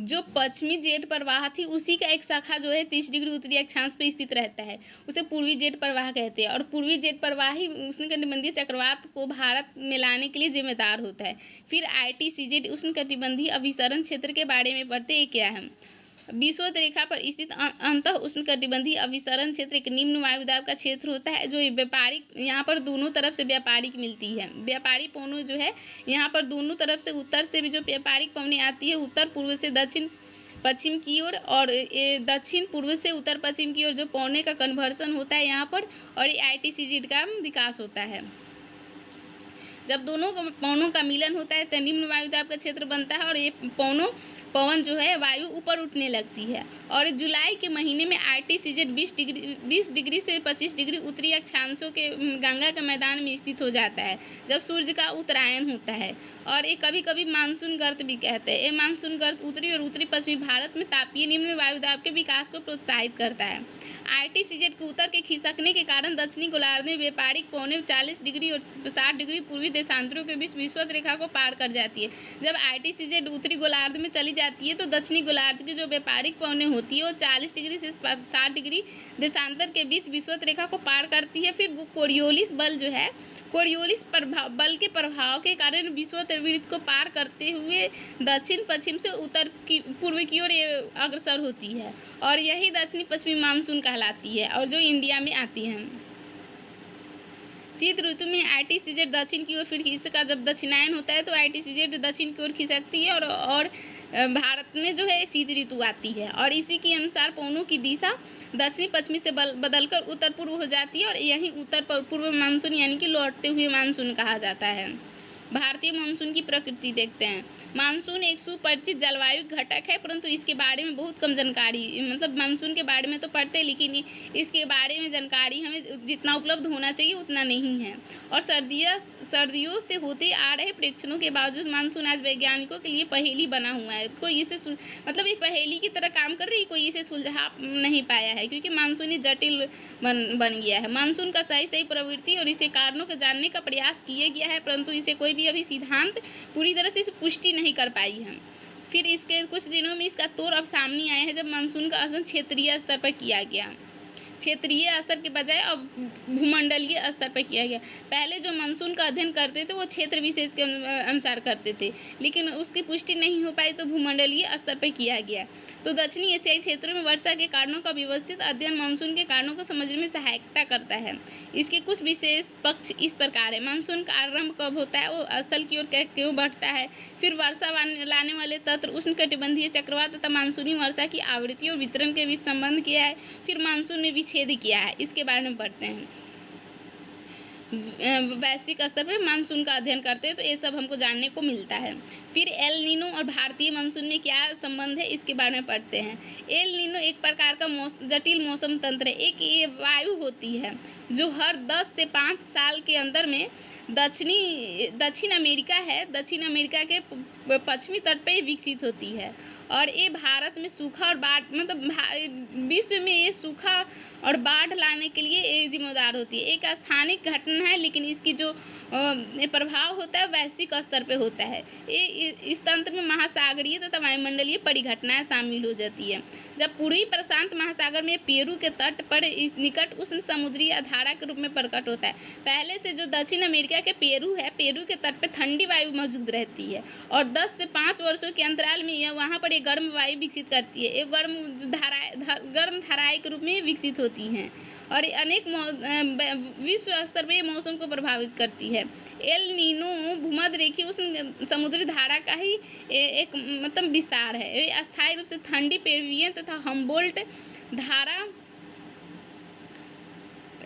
जो पश्चिमी जेट प्रवाह थी उसी का एक शाखा जो है 30 डिग्री उत्तरी अक्षांश पर स्थित रहता है, उसे पूर्वी जेट प्रवाह कहते हैं। और पूर्वी जेट प्रवाह ही उष्णकटिबंधीय चक्रवात को भारत में लाने के लिए जिम्मेदार होता है। फिर ITCZ उष्णकटिबंधीय अभिसरण क्षेत्र के बारे में पढ़ते हैं क्या है। विषुवत रेखा पर स्थित अंतः उष्णकटिबंधीय अभिसरण क्षेत्र एक निम्न वायुदाब का क्षेत्र होता है जो व्यापारिक, यहाँ पर दोनों तरफ से व्यापारिक मिलती है। व्यापारी पवनों जो है यहाँ पर दोनों तरफ से, उत्तर से भी जो व्यापारिक पवनें आती है उत्तर पूर्व से दक्षिण पश्चिम की ओर और ये दक्षिण पूर्व से उत्तर पश्चिम की ओर जो पवने का कन्वर्सन होता है यहाँ पर, और ये ITCZ का विकास होता है। जब दोनों पवनों का मिलन होता है तो निम्न वायुदाब का क्षेत्र बनता है और ये पवन जो है वायु ऊपर उठने लगती है। और जुलाई के महीने में RTCZ 20 डिग्री से 25 डिग्री उत्तरी अक्षांशों के गंगा के मैदान में स्थित हो जाता है जब सूर्य का उत्तरायण होता है। और ये कभी कभी मानसून गर्त भी कहते हैं। ये मानसून गर्त उत्तरी और उत्तरी पश्चिमी भारत में तापीय निम्न वायुदाब के विकास को प्रोत्साहित करता है। RTCZ के उत्तर के खिसकने के कारण दक्षिणी गोलार्ध में व्यापारिक पौने 40 डिग्री और 60 डिग्री पूर्वी देशांतरों के बीच विषुवत रेखा को पार कर जाती है। जब RTCZ उत्तरी गोलार्ध में चली जाती है तो दक्षिणी गोलार्ध की जो व्यापारिक पौने होती है वो 40 डिग्री से 60 डिग्री देशांतर के बीच विषुवत रेखा को पार करती है। फिर कोरियोलिस बल जो है, कोरियोलिस बल के प्रभाव के कारण विषुवत वृत्त को पार करते हुए दक्षिण पश्चिम से उत्तर की पूर्व की ओर अग्रसर होती है और यही दक्षिणी पश्चिमी मानसून कहलाती है और जो इंडिया में आती है। शीत ऋतु में RTCZ दक्षिण की ओर फिर इसका जब दक्षिणायन होता है तो RTCZ दक्षिण की ओर खिसकती है और भारत में जो है शीत ऋतु आती है और इसी के अनुसार पवनों की दिशा दक्षिणी पश्चिमी से बदलकर उत्तर पूर्व हो जाती है और यही उत्तर पूर्व मानसून यानी कि लौटते हुए मानसून कहा जाता है। भारतीय मानसून की प्रकृति देखते हैं। मानसून एक सुपरिचित जलवायु घटक है परंतु इसके बारे में बहुत कम जानकारी, मतलब मानसून के बारे में तो पढ़ते हैं लेकिन इसके बारे में जानकारी हमें जितना उपलब्ध होना चाहिए उतना नहीं है। और सर्दियों से होते आ रहे परीक्षणों के बावजूद मानसून आज वैज्ञानिकों के लिए पहेली बना हुआ है। कोई इसे मतलब ये पहेली की तरह काम कर रही है, कोई इसे सुलझा नहीं पाया है क्योंकि मानसून ही जटिल बन गया है। मानसून का सही प्रवृत्ति और इसे कारणों को जानने का प्रयास किया गया है परंतु इसे कोई भी अभी सिद्धांत पूरी तरह से पुष्टि नहीं कर पाई है। फिर इसके कुछ दिनों में इसका तौर अब सामने आया है जब मानसून का अध्ययन क्षेत्रीय स्तर पर किया गया। क्षेत्रीय स्तर के बजाय अब भूमंडलीय स्तर पर किया गया। पहले जो मानसून का अध्ययन करते थे वो क्षेत्र विशेष के अनुसार करते थे लेकिन उसकी पुष्टि नहीं हो पाई तो भूमंडलीय स्तर पर किया गया। तो दक्षिणी एशियाई क्षेत्रों में वर्षा के कारणों का व्यवस्थित अध्ययन मानसून के कारणों को समझने में सहायता करता है। इसके कुछ विशेष पक्ष इस प्रकार है। मानसून का आरंभ कब होता है, वो स्थल की ओर क्यों बढ़ता है, फिर वर्षा लाने वाले तंत्र उष्णकटिबंधीय चक्रवात तथा मानसूनी वर्षा की आवृत्ति और वितरण के बीच संबंध किया है, फिर मानसून में विच्छेद किया है, इसके बारे में पढ़ते हैं। वैश्विक स्तर पर मानसून का अध्ययन करते हैं तो ये सब हमको जानने को मिलता है। फिर एल नीनो और भारतीय मानसून में क्या संबंध है इसके बारे में पढ़ते हैं। एल नीनो एक प्रकार का जटिल मौसम तंत्र है। एक ये वायु होती है जो हर 10 से 5 साल के अंदर में दक्षिण अमेरिका के पश्चिमी तट पर विकसित होती है और ये भारत में सूखा और बाढ़ मतलब विश्व में ये सूखा और बाढ़ लाने के लिए ये जिम्मेदार होती है। एक स्थानिक घटना है लेकिन इसकी जो प्रभाव होता है वैश्विक स्तर पे होता है। ये इस तंत्र में महासागरीय तथा वायुमंडलीय परिघटनाएं शामिल हो जाती है। जब पूर्वी प्रशांत महासागर में पेरू के तट पर इस निकट उष्ण समुद्री धारा के रूप में प्रकट होता है। पहले से जो दक्षिण अमेरिका के पेरू है, पेरू के तट पर ठंडी वायु मौजूद रहती है और 10 से 5 वर्षों के अंतराल में यह वहाँ पर एक गर्म वायु विकसित करती है। ये गर्म धाराएं के रूप में विकसित होती हैं और अनेक विश्व स्तर पर ये मौसम को प्रभावित करती है। एल नीनो भूमध्य रेखीय उष्ण समुद्री धारा का ही एक मतलब विस्तार है। ये अस्थायी रूप से ठंडी पेरुवियन तथा हम्बोल्ट धारा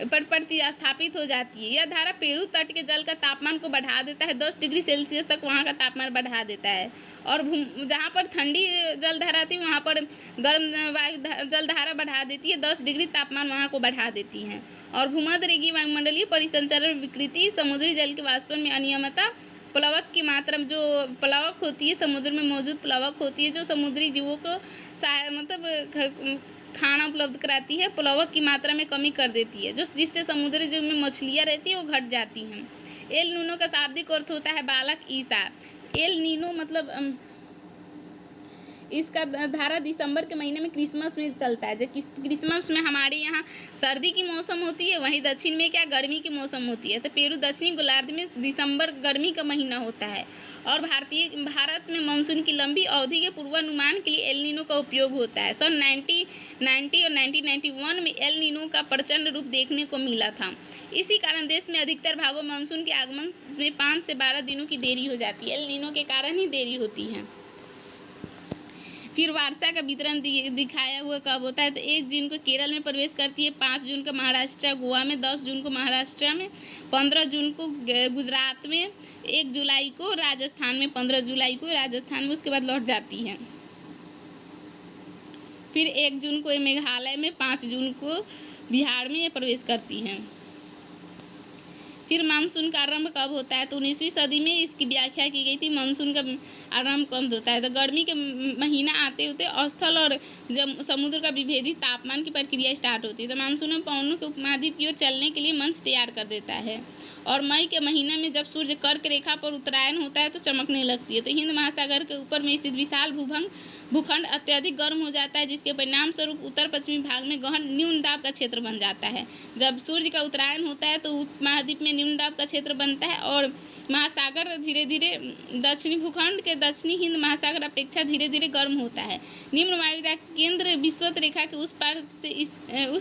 पर प्रतिस्थापित हो जाती है। यह धारा पेरू तट के जल का तापमान को बढ़ा देता है, 10 डिग्री सेल्सियस तक वहाँ का तापमान बढ़ा देता है और जहाँ पर ठंडी जलधारा थी वहाँ पर गर्म वायु जलधारा बढ़ा देती है, 10 डिग्री तापमान वहाँ को बढ़ा देती है। और भूमध्य रेखीय वायुमंडलीय परिसंचरण विकृति, समुद्री जल के वाष्पन में अनियमितता, प्लवक की मात्रा जो प्लवक होती है, समुद्र में मौजूद प्लवक होती है जो समुद्री जीवों को मतलब खाना उपलब्ध कराती है, प्लवक की मात्रा में कमी कर देती है जिससे समुद्री जीव में मछलियाँ रहती है वो घट जाती हैं। एल नीनो का शाब्दिक अर्थ होता है बालक ईसा। एल नीनो मतलब इसका धारा दिसंबर के महीने में क्रिसमस में चलता है। जब क्रिसमस में हमारे यहाँ सर्दी की मौसम होती है वहीं दक्षिण में क्या गर्मी की मौसम होती है। तो पेरू दक्षिणी गोलार्ध में दिसंबर गर्मी का महीना होता है और भारत में मानसून की लंबी अवधि के पूर्वानुमान के लिए एल नीनो का उपयोग होता है। सन 1990 और 1991 में एल नीनो का प्रचंड रूप देखने को मिला था। इसी कारण देश में अधिकतर भागों में मानसून के आगमन में 5 से 12 दिनों की देरी हो जाती है। एल नीनो के कारण ही देरी होती है। फिर वर्षा का वितरण दिखाया हुआ कब होता है, तो 1 जून को केरल में प्रवेश करती है, 5 जून को महाराष्ट्र गोवा में, 10 जून को महाराष्ट्र में, 15 जून को गुजरात में, 1 जुलाई को राजस्थान में, 15 जुलाई को राजस्थान में, उसके बाद लौट जाती है। फिर 1 जून को मेघालय में, 5 जून को बिहार में ये प्रवेश करती हैं। फिर मानसून का आरंभ कब होता है, तो 19वीं सदी में इसकी व्याख्या की गई थी। मानसून का आरंभ कब होता है, तो गर्मी के महीना आते होते स्थल और जब समुद्र का विभेदित तापमान की प्रक्रिया स्टार्ट होती है, तो मानसून में पवनों के उपमहाद्वीप की ओर चलने के लिए मंच तैयार कर देता है। और मई के महीने में जब सूर्य कर्क रेखा पर उत्तरायण होता है तो चमकने लगती है, तो हिंद महासागर के ऊपर में स्थित विशाल भूखंड अत्यधिक गर्म हो जाता है, जिसके परिणाम स्वरूप उत्तर पश्चिमी भाग में गहन न्यून दाब का क्षेत्र बन जाता है। जब सूर्य का उत्तरायण होता है तो उपमहाद्वीप में न्यून दाब का क्षेत्र बनता है और महासागर धीरे धीरे दक्षिणी भूखंड के दक्षिणी हिंद महासागर अपेक्षा धीरे धीरे गर्म होता है। निम्न वायुदाब केंद्र विषुवत रेखा के उस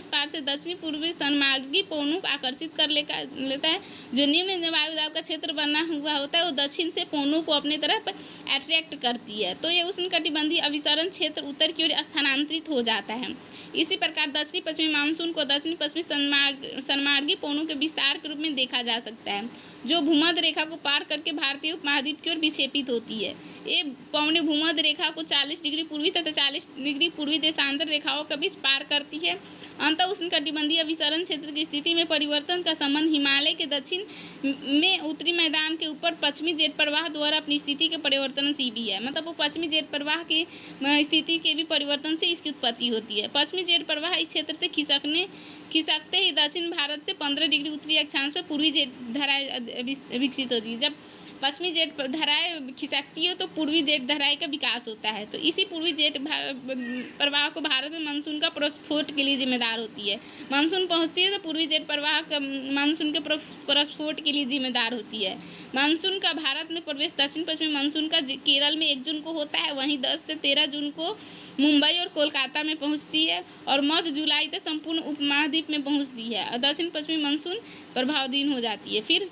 पार से दक्षिणी पूर्वी सन्मार्गी पवनों को आकर्षित कर लेता है। जो निम्न वायुदाब का क्षेत्र बना हुआ होता है वो दक्षिण से पवनों को अपने तरफ अट्रैक्ट करती है, तो ये उष्णकटिबंधीय अभिसरण क्षेत्र उत्तर की ओर स्थानांतरित हो जाता है। इसी प्रकार दक्षिणी पश्चिमी मानसून को दक्षिणी पश्चिमी सन्मार्गी पवनों के विस्तार के रूप में देखा जा सकता है, जो भूमध्य रेखा को पार करके भारतीय उपमहाद्वीप की ओर विक्षेपित होती है। ये पवनें भूमध्य रेखा को 40 डिग्री पूर्वी तथा 40 डिग्री पूर्वी देशांतर रेखाओं के बीच पार करती है। अंतः उष्णकटिबंधीय अभिसरण क्षेत्र की स्थिति में परिवर्तन का संबंध हिमालय के दक्षिण में उत्तरी मैदान के ऊपर पश्चिमी जेट प्रवाह द्वारा अपनी स्थिति के परिवर्तन से भी है। मतलब वो पश्चिमी जेट प्रवाह की स्थिति के भी परिवर्तन से इसकी उत्पत्ति होती है। पश्चिमी जेट प्रवाह इस क्षेत्र से खिसकते ही दक्षिण भारत से 15 डिग्री उत्तरी अक्षांश पर पूर्वी जेट धाराएं विकसित होती है। जब पश्चिमी जेट धाराएं खिसकती है तो पूर्वी जेट धाराएं का विकास होता है, तो इसी पूर्वी जेट प्रवाह को भारत में मानसून का प्रस्फोट के लिए जिम्मेदार होती है। मानसून पहुंचती है तो पूर्वी जेट प्रवाह मानसून के प्रस्फोट के लिए जिम्मेदार होती है। मानसून का भारत में प्रवेश दक्षिण पश्चिमी मानसून का केरल में 1 जून को होता है, वहीं 10 से 13 जून को मुंबई और कोलकाता में पहुंचती है और मध्य जुलाई तक संपूर्ण उपमहाद्वीप में पहुंचती है और दक्षिण पश्चिमी मानसून प्रभावाधीन हो जाती है। फिर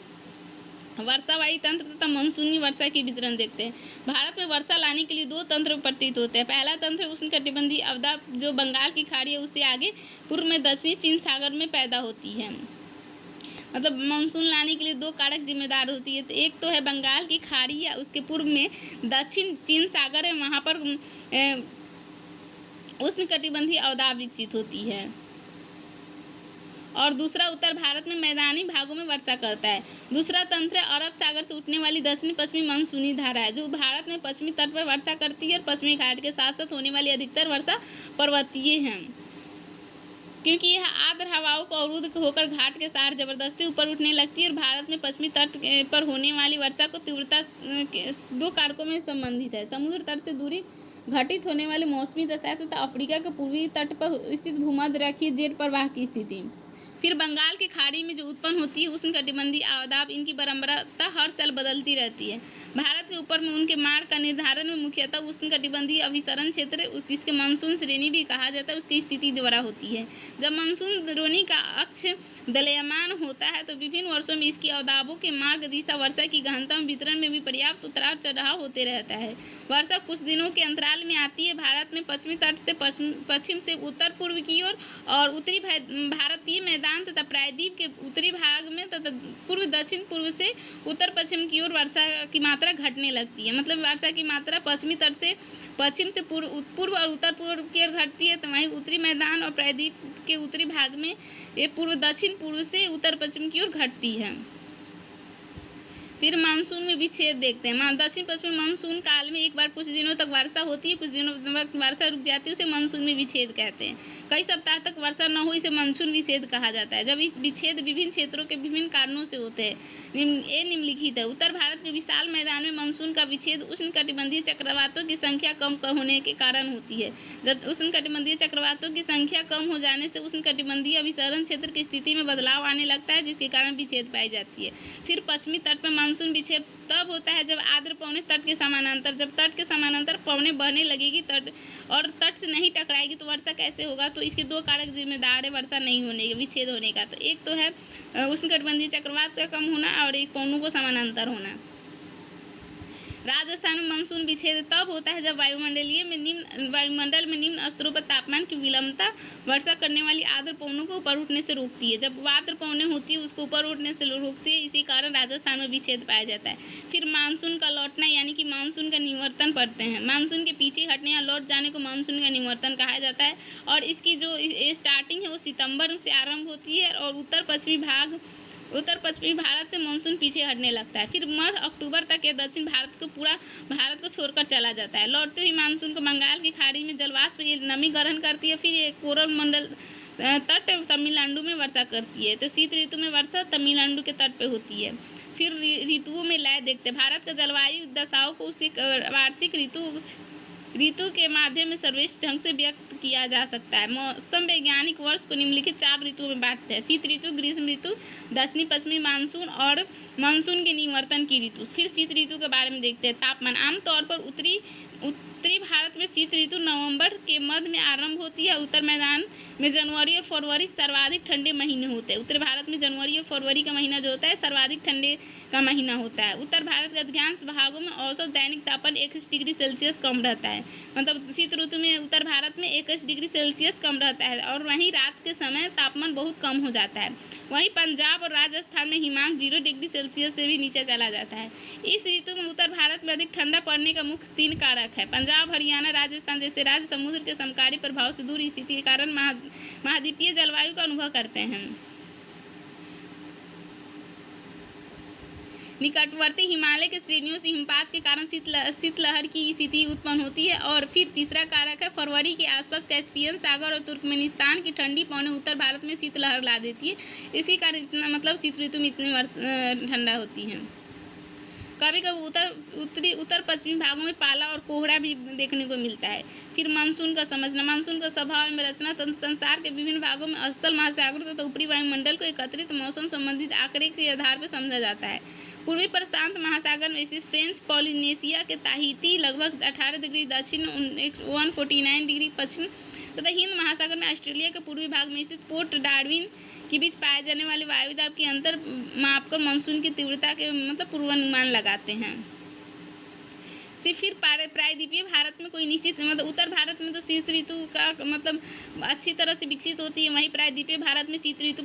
वर्षावाही तंत्र तथा मानसूनी वर्षा की वितरण देखते हैं। भारत में वर्षा लाने के लिए 2 तंत्र प्रतीत होते हैं। पहला तंत्र उष्णकटिबंधीय अवदाब जो बंगाल की खाड़ी है उससे आगे पूर्व में दक्षिणी चीन सागर में पैदा होती है। मतलब मानसून लाने के लिए 2 कारक जिम्मेदार होती है, तो एक तो है बंगाल की खाड़ी या उसके पूर्व में दक्षिण चीन सागर है, वहाँ पर उष्णकटिबंधीय अवदाब विकसित होती है। और दूसरा उत्तर भारत में मैदानी भागों में वर्षा करता है। दूसरा तंत्र अरब सागर से उठने वाली दक्षिणी पश्चिमी मानसूनी धारा है, जो भारत में पश्चिमी तट पर वर्षा करती है और पश्चिमी घाट के साथ साथ होने वाली अधिकतर वर्षा पर्वतीय है, क्योंकि यह आर्द्र हवाओं को अवरुद्ध होकर घाट के साथ जबरदस्ती ऊपर उठने लगती है। और भारत में पश्चिमी तट पर होने वाली वर्षा को तीव्रता 2 कारकों में संबंधित है। समुद्र तट से दूरी, घटित होने वाली मौसमी दशा तथा अफ्रीका के पूर्वी तट पर स्थित भूमध्य रेखीय जेट प्रवाह की स्थिति। फिर बंगाल की खाड़ी में जो उत्पन्न होती है उष्णकटिबंधीय अवदाब, इनकी बारंबारता हर साल बदलती रहती है। भारत के ऊपर में उनके मार्ग का निर्धारण में मुख्यतः उष्णकटिबंधीय अभिसरण क्षेत्र, जिसके मानसून श्रेणी भी कहा जाता है, उसकी स्थिति द्वारा होती है। जब मानसून द्रोणी का अक्ष दलयमान होता है तो विभिन्न वर्षों में इसकी अवदाबों के मार्ग दिशा, वर्षा की गहनता वितरण में भी पर्याप्त उतार चढ़ाव होते रहता है। वर्षा कुछ दिनों के अंतराल में आती है। भारत में पश्चिमी तट से पश्चिम से उत्तर पूर्व की ओर और उत्तरी भारतीय मैदान तथा प्रायद्वीप के उत्तरी भाग में तथा पूर्व दक्षिण पूर्व से उत्तर पश्चिम की ओर वर्षा की मात्रा घटने लगती है। मतलब वर्षा की मात्रा पश्चिमी तट से पश्चिम से पूर्व और उत्तर पूर्व की ओर घटती है, तो वहीं उत्तरी मैदान और प्रायद्वीप के उत्तरी भाग में ये पूर्व दक्षिण पूर्व से उत्तर पश्चिम की ओर घटती है। फिर मानसून में विच्छेद देखते हैं। दक्षिण पश्चिमी मानसून काल में एक बार कुछ दिनों तक वर्षा होती है, कुछ दिनों तक वर्षा रुक जाती है, उसे मानसून में विच्छेद कहते हैं। कई सप्ताह तक वर्षा न हो, इसे मानसून विच्छेद कहा जाता है। जब इस विच्छेद विभिन्न क्षेत्रों के विभिन्न कारणों से होते हैं। ये निम्नलिखित है। उत्तर भारत के विशाल मैदान में मानसून का विच्छेद उष्णकटिबंधीय चक्रवातों की संख्या कम होने के कारण होती है। जब उष्णकटिबंधीय चक्रवातों की संख्या कम हो जाने से उष्णकटिबंधीय अभिसरण क्षेत्र की स्थिति में बदलाव आने लगता है, जिसके कारण विच्छेद पाई जाती है। फिर पश्चिमी तट पर मानसून विक्षेप तब होता है जब आर्द्र पवनें तट के समानांतर, जब तट के समानांतर पवनें बहने लगेगी तट और तट से नहीं टकराएगी तो वर्षा कैसे होगा। तो इसके 2 कारक जिम्मेदार है वर्षा नहीं होने के, विच्छेद होने का। तो एक तो है उष्णकटिबंधीय चक्रवात का कम होना और एक पवनों को समानांतर होना। राजस्थान में मानसून विच्छेद तब होता है जब वायुमंडल में निम्न स्तरों पर तापमान की विलंबता वर्षा करने वाली आर्द्र पवनों को ऊपर उठने से रोकती है। जब आर्द्र पवनें होती है उसको ऊपर उठने से रोकती है, इसी कारण राजस्थान में विच्छेद पाया जाता है। फिर मानसून का लौटना यानी कि मानसून का निवर्तन पढ़ते हैं। मानसून के पीछे हटने या लौट जाने को मानसून का निवर्तन कहा जाता है और इसकी जो स्टार्टिंग है वो सितंबर से आरंभ होती है और उत्तर पश्चिमी भारत से मानसून पीछे हटने लगता है। फिर मध्य अक्टूबर तक ये दक्षिण भारत को छोड़कर चला जाता है। लौटते हुए मानसून को बंगाल की खाड़ी में जलवाष्प नमी ग्रहण करती है। फिर ये कोरोमंडल तट तमिलनाडु में वर्षा करती है। तो शीत ऋतु में वर्षा तमिलनाडु के तट पे होती है। फिर ऋतुओं में लय देखते हैं। भारत का जलवायु दशाओं को उसी वार्षिक ऋतु के माध्यम में सर्वश्रेष्ठ ढंग से व्यक्त किया जा सकता है। मौसम वैज्ञानिक वर्ष को निम्नलिखित 4 ऋतुओं में बांटते हैं: शीत ऋतु, ग्रीष्म ऋतु, दक्षिणी पश्चिमी मानसून और मानसून के निवर्तन की ऋतु। फिर शीत ऋतु के बारे में देखते हैं। तापमान आमतौर पर उत्तरी भारत में शीत ऋतु नवंबर के मध्य में आरंभ होती है। उत्तर मैदान में जनवरी और फरवरी सर्वाधिक ठंडे महीने होते हैं। उत्तर भारत में जनवरी और फरवरी का महीना जो होता है सर्वाधिक ठंडे का महीना होता है। उत्तर भारत के अधिकांश भागों में औसत दैनिक तापमान 21 डिग्री सेल्सियस कम रहता है। मतलब शीत ऋतु में उत्तर भारत में 21 डिग्री सेल्सियस कम रहता है और वहीं रात के समय तापमान बहुत कम हो जाता है। वहीं पंजाब और राजस्थान में हिमांक 0 डिग्री सेल्सियस से भी नीचे चला जाता है। इस ऋतु में उत्तर भारत में अधिक ठंडा पड़ने का मुख्य 3 कारक है। पंजाब, हरियाणा, राजस्थान जैसे राज्य समुद्र के समकारी प्रभाव से दूर स्थिति के कारण महाद्वीपीय जलवायु का अनुभव करते हैं। निकटवर्ती हिमालय के श्रेणियों से हिमपात के कारण शीतलहर की स्थिति उत्पन्न होती है। और फिर तीसरा कारक है फरवरी के आसपास कैस्पियन सागर और तुर्कमेनिस्तान की ठंडी पवनें उत्तर भारत में शीतलहर ला देती है। इसी कारण इतना मतलब शीत ऋतु में इतनी ठंडा होती है। कभी कभी उत्तर पश्चिमी भागों में पाला और कोहरा भी देखने को मिलता है। फिर मानसून का समझना। मानसून का स्वभाव में रचना संसार के विभिन्न भागों में स्थल महासागर तथा ऊपरी वायुमंडल को एकत्रित मौसम संबंधित आंकड़े के आधार पर समझा जाता है। पूर्वी प्रशांत महासागर में स्थित फ्रेंच पॉलिनेशिया के ताहिती लगभग 18 डिग्री दक्षिण 149 डिग्री पश्चिम तथा हिंद महासागर में ऑस्ट्रेलिया के पूर्वी भाग में स्थित पोर्ट डार्विन के बीच पाए जाने वाले वायुदाब के अंतर मापकर मानसून की तीव्रता के मतलब पूर्वानुमान लगाते हैं। फिर प्रायद्वीपीय भारत में कोई निश्चित मतलब उत्तर भारत में तो शीत ऋतु का मतलब अच्छी तरह से विकसित होती है। वहीं प्रायद्वीपीय भारत में शीत ऋतु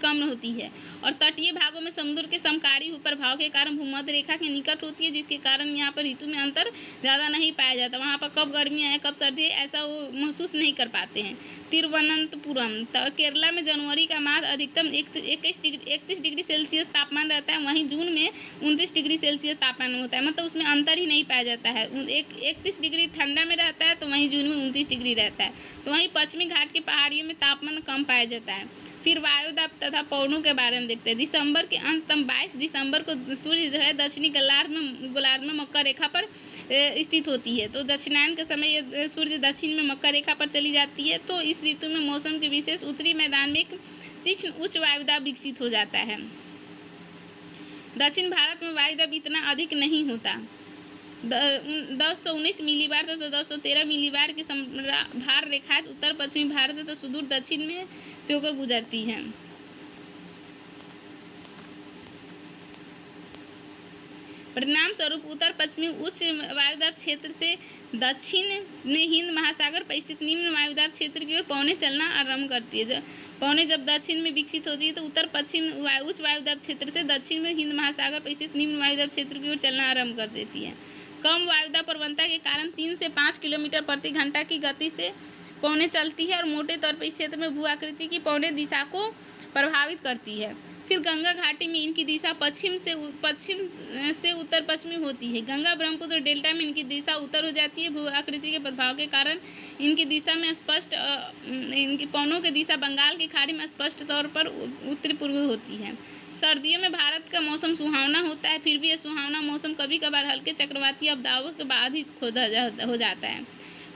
कम होती है और तटीय भागों में समुद्र के समकारी प्रभाव के कारण भूमध्य रेखा के निकट होती है, जिसके कारण यहाँ पर ऋतु में अंतर ज़्यादा नहीं पाया जाता। वहाँ पर कब गर्मी है कब सर्दी है ऐसा वो महसूस नहीं कर पाते हैं। तिरुवनंतपुरम केरला में जनवरी का माह अधिकतम 31 डिग्री सेल्सियस तापमान रहता है। वहीं जून में 29 डिग्री सेल्सियस तापमान होता है, मतलब उसमें अंतर ही नहीं पाया जाता है। 31 डिग्री ठंडा में रहता है तो वहीं जून में 29 डिग्री रहता है। तो वहीं पश्चिमी घाट की पहाड़ियों में तापमान कम पाया जाता है। फिर वायुदाब तथा पवनों के बारे में देखते हैं। दिसंबर के अंत 22 दिसंबर को सूर्य जो है दक्षिणी गोलार्ध में मकर रेखा पर स्थित होती है। तो दक्षिणायन के समय ये सूर्य दक्षिण में मकर रेखा पर चली जाती है। तो इस ऋतु में मौसम के विशेष उत्तरी मैदान में एक तीक्ष्ण उच्च वायुदाब विकसित हो जाता है। दक्षिण भारत में वायुदाब इतना अधिक नहीं होता। 1019 मिलीबार तथा 1013 मिलीबार की भार रेखाएं उत्तर पश्चिमी भारत तथा सुदूर दक्षिण में से होकर गुजरती हैं। परिणाम स्वरूप उत्तर पश्चिमी उच्च वायुदाब क्षेत्र से दक्षिण में हिंद महासागर पर स्थित निम्न वायुदाब क्षेत्र की ओर पवनें चलना आरंभ करती है। पवनें जब दक्षिण में विकसित होती है तो उत्तर पश्चिम उच्च वायुदाब क्षेत्र से दक्षिण में हिंद महासागर पर स्थित निम्न वायुदाब क्षेत्र की ओर चलना आरंभ कर देती है। कम वायुदाब प्रवणता के कारण 3 से 5 किलोमीटर प्रति घंटा की गति से पवनें चलती है और मोटे तौर पर इस क्षेत्र में भू आकृति की पवनें दिशा को प्रभावित करती है। फिर गंगा घाटी में इनकी दिशा पश्चिम से उत्तर पश्चिमी होती है। गंगा ब्रह्मपुत्र डेल्टा में इनकी दिशा उत्तर हो जाती है। भू आकृति के प्रभाव के कारण इनकी दिशा में इनकी पवनों की दिशा बंगाल की खाड़ी में स्पष्ट तौर पर उत्तरी पूर्वी होती है। सर्दियों में भारत का मौसम सुहावना होता है, फिर भी यह सुहावना मौसम कभी कभार हल्के चक्रवाती आपदाओं के बाद ही हो जाता है।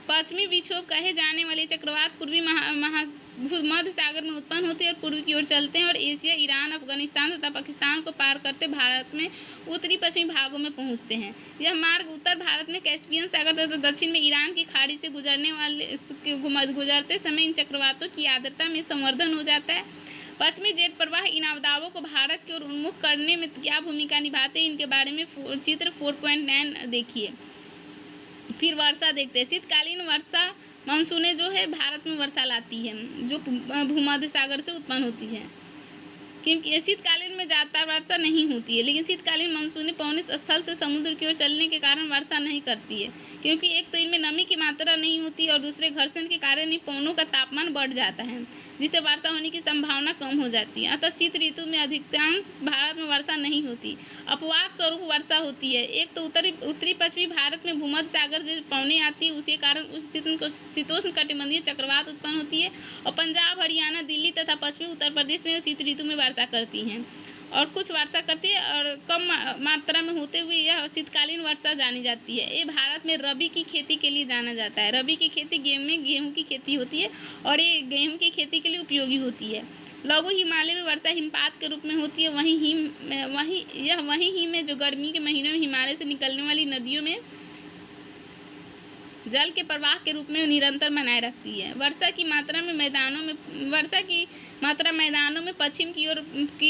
पश्चिमी विक्षोभ कहे जाने वाले चक्रवात पूर्वी मध्य सागर में उत्पन्न होते हैं और पूर्व की ओर चलते हैं और एशिया, ईरान, अफगानिस्तान तथा पाकिस्तान को पार करते भारत में उत्तरी पश्चिमी भागों में पहुंचते हैं। यह मार्ग उत्तर भारत में कैस्पियन सागर तथा दक्षिण में ईरान की खाड़ी से गुजरते समय इन चक्रवातों की आर्द्रता में संवर्धन हो जाता है। पश्चिमी जेट प्रवाह इन आपदाओं को भारत की ओर उन्मुख करने में क्या भूमिका निभाते हैं, इनके बारे में चित्र 4.9 देखिए। फिर वर्षा देखते हैं। शीतकालीन वर्षा मानसूनें जो है भारत में वर्षा लाती है, जो भूमध्य सागर से उत्पन्न होती है, क्योंकि शीतकालीन में ज़्यादातर वर्षा नहीं होती है। लेकिन शीतकालीन मानसूनी पवन स्थल से समुद्र की ओर चलने के कारण वर्षा नहीं करती है, क्योंकि एक तो इनमें नमी की मात्रा नहीं होती और दूसरे घर्षण के कारण इन पवनों का तापमान बढ़ जाता है, जिससे वर्षा होने की संभावना कम हो जाती है। अतः शीत ऋतु में अधिकांश भारत में वर्षा नहीं होती। अपवाद स्वरूप वर्षा होती है। एक तो उत्तरी पश्चिमी भारत में भूमध्य सागर जो पवनें आती है, उसके कारण उस शीतोष्ण कटिबंधीय चक्रवात उत्पन्न होती है, और पंजाब, हरियाणा, दिल्ली तथा पश्चिमी उत्तर प्रदेश में शीत ऋतु में वर्षा करती हैं, और कुछ वर्षा करती है और कम मात्रा में होते हुए यह शीतकालीन वर्षा जानी जाती है। ये भारत में रबी की खेती के लिए जाना जाता है। रबी की खेती गेहूं की खेती होती है, और ये गेहूं की खेती के लिए उपयोगी होती है। लघु हिमालय में वर्षा हिमपात के रूप में होती है। वहीं हिम में जो गर्मी के महीनों में हिमालय से निकलने वाली नदियों में जल के प्रवाह के रूप में निरंतर बनाए रखती है। वर्षा की मात्रा मैदानों में पश्चिम की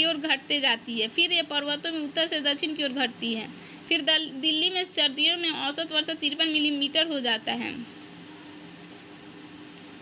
ओर घटते जाती है। फिर ये पर्वतों में उत्तर से दक्षिण की ओर घटती है। फिर दिल्ली में सर्दियों में औसत वर्षा 53 मिलीमीटर हो जाता है।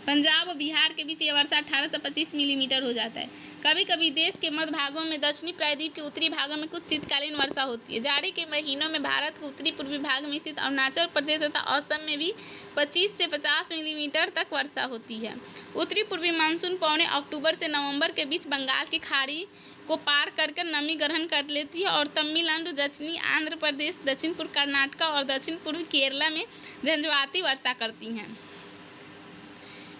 पंजाब और बिहार के बीच यह वर्षा 18 से 25 मिलीमीटर हो जाता है। कभी कभी देश के मध्य भागों में, दक्षिणी प्रायद्वीप के उत्तरी भागों में कुछ शीतकालीन वर्षा होती है। जाड़ी के महीनों में भारत के उत्तरी पूर्वी भाग में स्थित अरुणाचल प्रदेश तथा असम में भी 25 से 50 मिलीमीटर तक वर्षा होती है। उत्तरी पूर्वी मानसून पौने अक्टूबर से नवंबर के बीच बंगाल की खाड़ी को पार कर नमी ग्रहण कर लेती है, और तमिलनाडु, दक्षिणी आंध्र प्रदेश, दक्षिण पूर्व कर्नाटक और दक्षिण पूर्वी केरला में झंझावाती वर्षा करती हैं।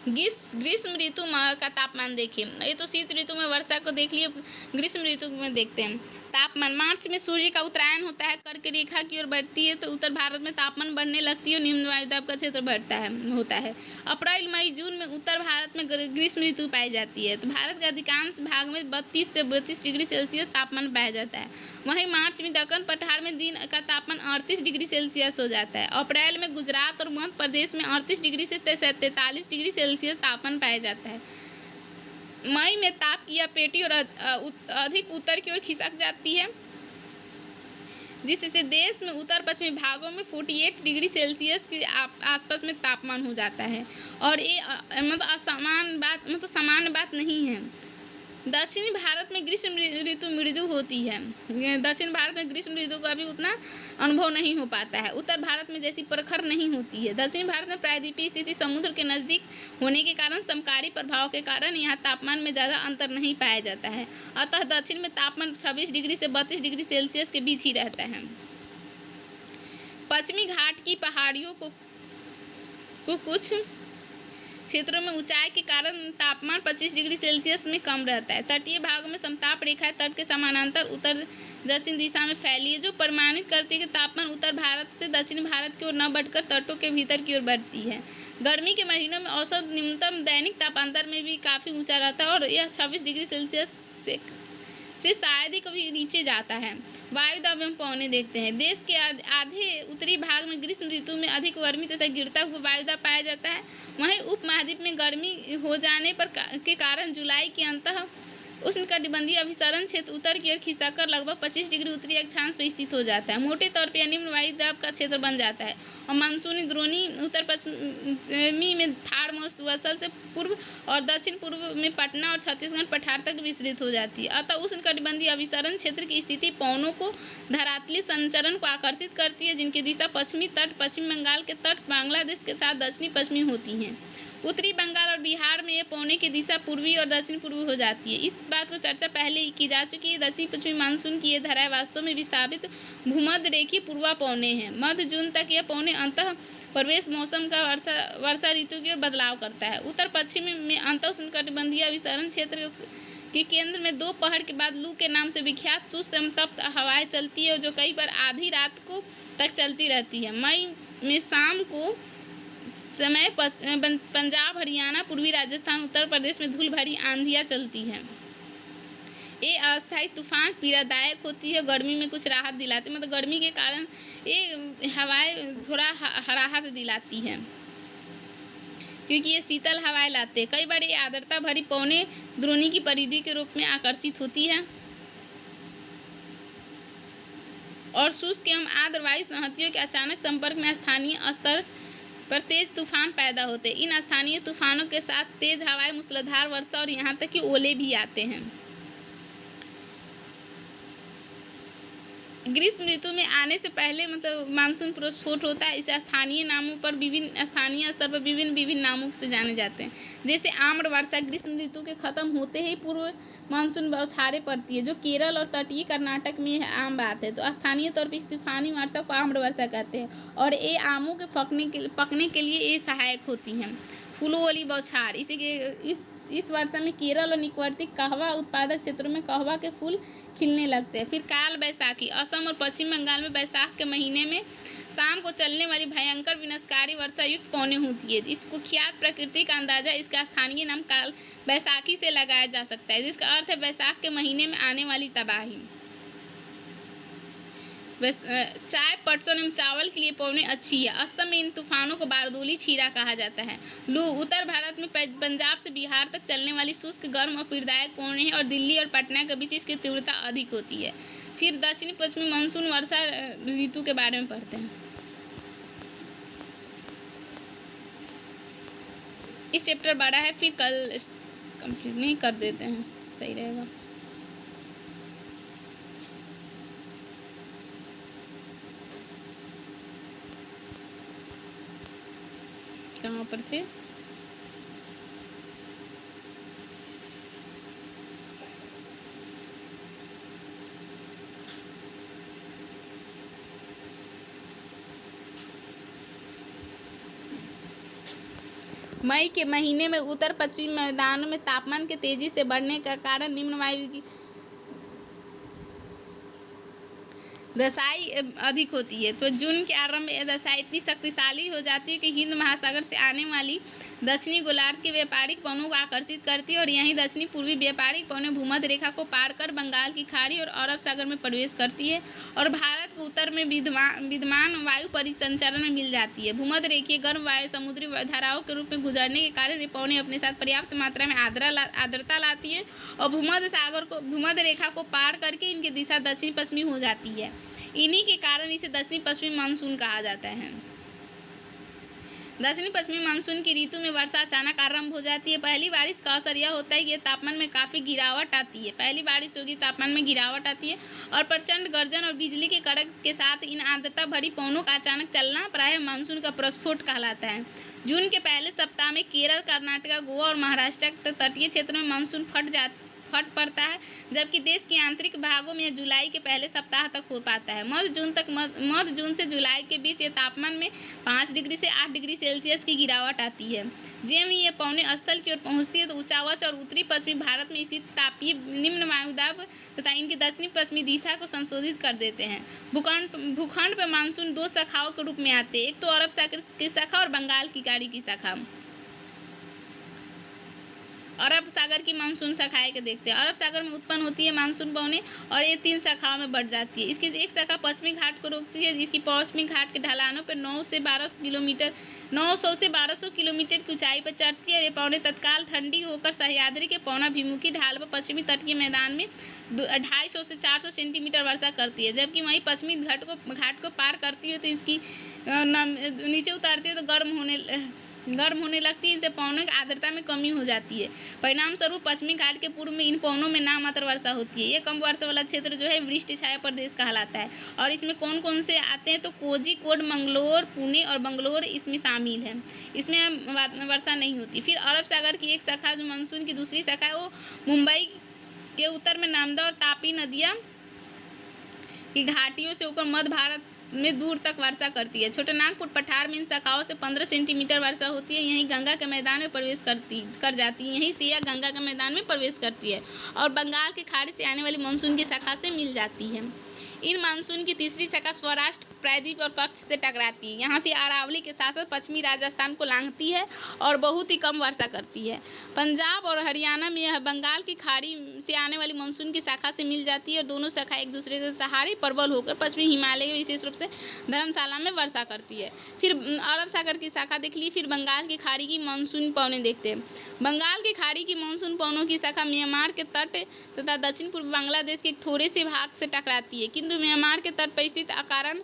ग्रीष्म ऋतु का तापमान देखिए। ये तो शीत ऋतु में वर्षा को देख लिए, ग्रीष्म ऋतु में देखते हैं। तापमान मार्च में सूर्य का उत्तरायण होता है, कर्क रेखा की ओर बढ़ती है, तो उत्तर भारत में तापमान बढ़ने लगती है और निम्न वायुदाब का क्षेत्र होता है। अप्रैल, मई, जून में उत्तर भारत में ग्रीष्म ऋतु पाई जाती है। तो भारत के अधिकांश भाग में 32 से 32 डिग्री सेल्सियस तापमान पाया जाता है। वहीं मार्च में दक्कन पठार में दिन का तापमान 38 डिग्री सेल्सियस हो जाता है। अप्रैल में गुजरात और मध्य प्रदेश में 38 डिग्री से 43 डिग्री सेल्सियस तापमान पाया जाता है। मई में ताप की यह पेटी और अधिक उत्तर की ओर खिसक जाती है, जिससे देश में उत्तर पश्चिमी भागों में 48 डिग्री सेल्सियस के आसपास में तापमान हो जाता है। और ये सामान्य बात नहीं है। दक्षिणी भारत में ग्रीष्म ऋतु मृदु होती है। दक्षिण भारत में ग्रीष्म ऋतु का भी उतना अनुभव नहीं हो पाता है। उत्तर भारत में जैसी प्रखर नहीं होती है। दक्षिण भारत में प्रायद्वीपीय स्थिति समुद्र के नज़दीक होने के कारण समकारी प्रभाव के कारण यहाँ तापमान में ज़्यादा अंतर नहीं पाया जाता है। अतः दक्षिण में तापमान 26 डिग्री से 32 डिग्री सेल्सियस के बीच ही रहता है। पश्चिमी घाट की पहाड़ियों को कुछ क्षेत्रों में ऊंचाई के कारण तापमान 25 डिग्री सेल्सियस में कम रहता है। तटीय भागों में समताप रेखाएं तट के समानांतर उत्तर दक्षिण दिशा में फैली है, जो प्रमाणित करती है कि तापमान उत्तर भारत से दक्षिण भारत की ओर न बढ़कर तटों के भीतर की ओर बढ़ती है। गर्मी के महीनों में औसत न्यूनतम दैनिक तापांतर में भी काफ़ी ऊंचा रहता है, और यह 26 डिग्री सेल्सियस से शायद ही कभी नीचे जाता है। वायुदाब एवं पवनें देखते हैं। देश के आधे उत्तरी भाग में ग्रीष्म ऋतु में अधिक गर्मी तथा गिरता हुआ वायुदाब पाया जाता है। वहीं उपमहाद्वीप में गर्मी हो जाने के कारण जुलाई के अंत उष्णकटिबंधीय अभिसरण क्षेत्र उत्तर की ओर खिसककर लगभग 25 डिग्री उत्तरी अक्षांश पर स्थित हो जाता है। मोटे तौर पर निम्न वायुदाब का क्षेत्र बन जाता है, और मानसूनी द्रोणी उत्तर पश्चिमी में थार मरुस्थल से पूर्व और दक्षिण पूर्व में पटना और छत्तीसगढ़ पठार तक विस्तृत हो जाती है। अतः उष्णकटिबंधीय अभिसरण क्षेत्र की स्थिति पवनों को धरातलीय संचरण को आकर्षित करती है, जिनकी दिशा पश्चिमी तट, पश्चिम बंगाल के तट, बांग्लादेश के साथ दक्षिणी पश्चिमी होती हैं। उत्तरी बंगाल और बिहार में ये पौने की दिशा पूर्वी और दक्षिण पूर्वी हो जाती है। इस बात को चर्चा पहले ही की जा चुकी है। दक्षिण पश्चिमी मानसून की ये धाराएं वास्तव में विस्थापित भूमध्य रेखीय पूर्वा पौने हैं। मध्य जून तक यह पौने अंतः प्रवेश मौसम का वर्षा ऋतु के बदलाव करता है। उत्तर पश्चिम में अंतः उष्णकटिबंधीय अभिसरण क्षेत्र के केंद्र में दोपहर के बाद लू के नाम से विख्यात सुस्त एवं तप्त हवाएं चलती है, जो कई बार आधी रात को तक चलती रहती है। मई में शाम को समय पंजाब, हरियाणा, पूर्वी राजस्थान, उत्तर प्रदेश में धूल भरी आंधियाँ चलती हैं। ये अस्थायी तूफान पीड़ादायक होती है, गर्मी में कुछ राहत दिलाती है। मतलब गर्मी के कारण ये हवाएं थोड़ा राहत दिलाती हैं, क्योंकि ये शीतल हवाएं लाते हैं। कई बार ये आर्द्रता भरी पौने द्रोणी की परिधि के रूप में आकर्षित होती है और शुष्क एवं आर्द्र वायु संहतियों के अचानक संपर्क में स्थानीय स्तर पर तेज तूफान पैदा होते हैं। इन स्थानीय तूफानों के साथ तेज हवाएं, मूसलाधार वर्षा और यहाँ तक कि ओले भी आते हैं। ग्रीष्म ऋतु में आने से पहले मानसून प्रस्फुट होता है। इसे स्थानीय स्तर पर विभिन्न नामों से जाने जाते हैं, जैसे आम्र वर्षा। ग्रीष्म ऋतु के खत्म होते ही पूर्व मानसून बौछारें पड़ती है, जो केरल और तटीय कर्नाटक में आम बात है। तो स्थानीय तौर पर इस तूफानी वर्षा को आम्र वर्षा कहते हैं और ये आमों के पकने के लिए ये सहायक होती हैं। फूलों वाली बौछार। इस वर्षा में केरल और निकटवर्ती कहवा उत्पादक क्षेत्रों में कहवा के फूल खिलने लगते हैं। फिर काल बैसाखी। असम और पश्चिम बंगाल में बैसाख के महीने में शाम को चलने वाली भयंकर विनाशकारी वर्षा युक्त पौने होती है। इस कुख्यात प्रकृति का अंदाजा इसका स्थानीय नाम काल बैसाखी से लगाया जा सकता है, जिसका अर्थ है बैसाख के महीने में आने वाली तबाही। चाय, पटसन एवं चावल के लिए पौने अच्छी है। असम में इन तूफानों को बारदोली छीरा कहा जाता है। लू। उत्तर भारत में पंजाब से बिहार तक चलने वाली शुष्क, गर्म और पीड़ादायक पौने है और दिल्ली और पटना के बीच इसकी तीव्रता अधिक होती है। फिर दक्षिणी पश्चिमी मानसून वर्षा ऋतु के बारे में पढ़ते हैं। इस चैप्टर बड़ा है, फिर कल कंप्लीट नहीं कर देते हैं, सही रहेगा। कहाँ पर थे? मई के महीने में उत्तर पश्चिमी मैदानों में तापमान के तेजी से बढ़ने का कारण निम्न वायु की दशाई अधिक होती है। तो जून के आरंभ में दशाई इतनी शक्तिशाली हो जाती है कि हिंद महासागर से आने वाली दक्षिणी गोलार्ध के व्यापारिक पवनों को आकर्षित करती है और यहीं दक्षिणी पूर्वी व्यापारिक पवनें भूमध्य रेखा को पार कर बंगाल की खाड़ी और अरब सागर में प्रवेश करती है और भारत के उत्तर में विद्यमान वायु परिसंचरण में मिल जाती है। भूमध्य रेखीय गर्म वायु समुद्री धाराओं के रूप में गुजरने के कारण ये पवनें अपने साथ पर्याप्त मात्रा में आर्द्रता लाती है और भूमध्य रेखा को पार करके इनकी दिशा दक्षिण पश्चिमी हो जाती है। इन्हीं के कारण इसे दक्षिणी पश्चिमी मानसून कहा जाता है। दक्षिणी पश्चिमी मानसून की ऋतु में वर्षा अचानक आरंभ हो जाती है। पहली बारिश का असर यह होता है कि तापमान में काफ़ी गिरावट आती है। पहली बारिश होगी, तापमान में गिरावट आती है और प्रचंड गर्जन और बिजली के कड़क के साथ इन आर्द्रता भरी पवनों का अचानक चलना प्रायः मानसून का प्रस्फोट कहलाता है। जून के पहले सप्ताह में केरल, कर्नाटक, गोवा और महाराष्ट्र के तटीय क्षेत्र में मानसून फट पड़ता है, जबकि देश के आंतरिक भागों में जुलाई के पहले सप्ताह तक हो पाता है। मध्य जून से जुलाई के बीच ये तापमान में 5 डिग्री से 8 डिग्री सेल्सियस की गिरावट आती है। जब ये पौने स्थल की ओर पहुंचती है तो उच्चावच और उत्तरी पश्चिमी भारत में स्थित तापीय निम्न वायुदाब तथा इनकी दक्षिणी पश्चिमी दिशा को संशोधित कर देते हैं। भूखंड पर मानसून 2 शाखाओं के रूप में आते हैं, एक तो अरब सागर की शाखा और बंगाल की खाड़ी की शाखा। अरब सागर की मानसून शाखाएं के देखते हैं। अरब सागर में उत्पन्न होती है मानसून पवनें और ये 3 शाखाओं में बढ़ जाती है। इसकी एक शाखा पश्चिमी घाट को रोकती है, जिसकी पश्चिमी घाट के ढलानों पर 900 से 1200 किलोमीटर की ऊंचाई पर चढ़ती है और ये पवनें तत्काल ठंडी होकर सह्याद्री के पौनाभिमुखी ढाल पर पश्चिमी तटीय मैदान में 250 से 400 सेंटीमीटर वर्षा करती है। जबकि वहीं पश्चिमी घाट को पार करती है तो इसकी नीचे उतारती है तो गर्म होने लगती है। इनसे पवनों की आर्द्रता में कमी हो जाती है। परिणाम स्वरूप पश्चिमी घाट के पूर्व में इन पवनों में नामात्र वर्षा होती है। ये कम वर्षा वाला क्षेत्र जो है वृष्टि छाया प्रदेश कहलाता है और इसमें कौन कौन से आते हैं तो कोझिकोड, मंगलोर, पुणे और बंगलोर इसमें शामिल है। इसमें वर्षा नहीं होती। फिर अरब सागर की एक शाखा जो मानसून की दूसरी शाखा है वो मुंबई के उत्तर में नर्मदा और तापी नदियाँ की घाटियों से ऊपर मध्य भारत में दूर तक वर्षा करती है। छोटानागपुर पठार में इन शाखाओं से 15 सेंटीमीटर वर्षा होती है। यहीं गंगा के मैदान में प्रवेश कर जाती है। यहीं से यह गंगा के मैदान में प्रवेश करती है और बंगाल की खाड़ी से आने वाली मानसून की शाखा से मिल जाती है। इन मानसून की तीसरी शाखा सौराष्ट्र प्रायद्वीप और कच्छ से टकराती है। यहाँ से अरावली के साथ साथ पश्चिमी राजस्थान को लांघती है और बहुत ही कम वर्षा करती है। पंजाब और हरियाणा में यह बंगाल की खाड़ी से आने वाली मानसून की शाखा से मिल जाती है और दोनों शाखा एक दूसरे से सहारे प्रबल होकर पश्चिमी हिमालय विशेष रूप से धर्मशाला में वर्षा करती है। फिर अरब सागर की शाखा देख ली। फिर बंगाल की खाड़ी की मानसून पवनें देखते हैं। बंगाल की खाड़ी की मानसून पवनों की शाखा म्यांमार के तट तथा दक्षिण पूर्व बांग्लादेश के एक थोड़े से भाग से टकराती है, किंतु म्यांमार के तट पर स्थित कारण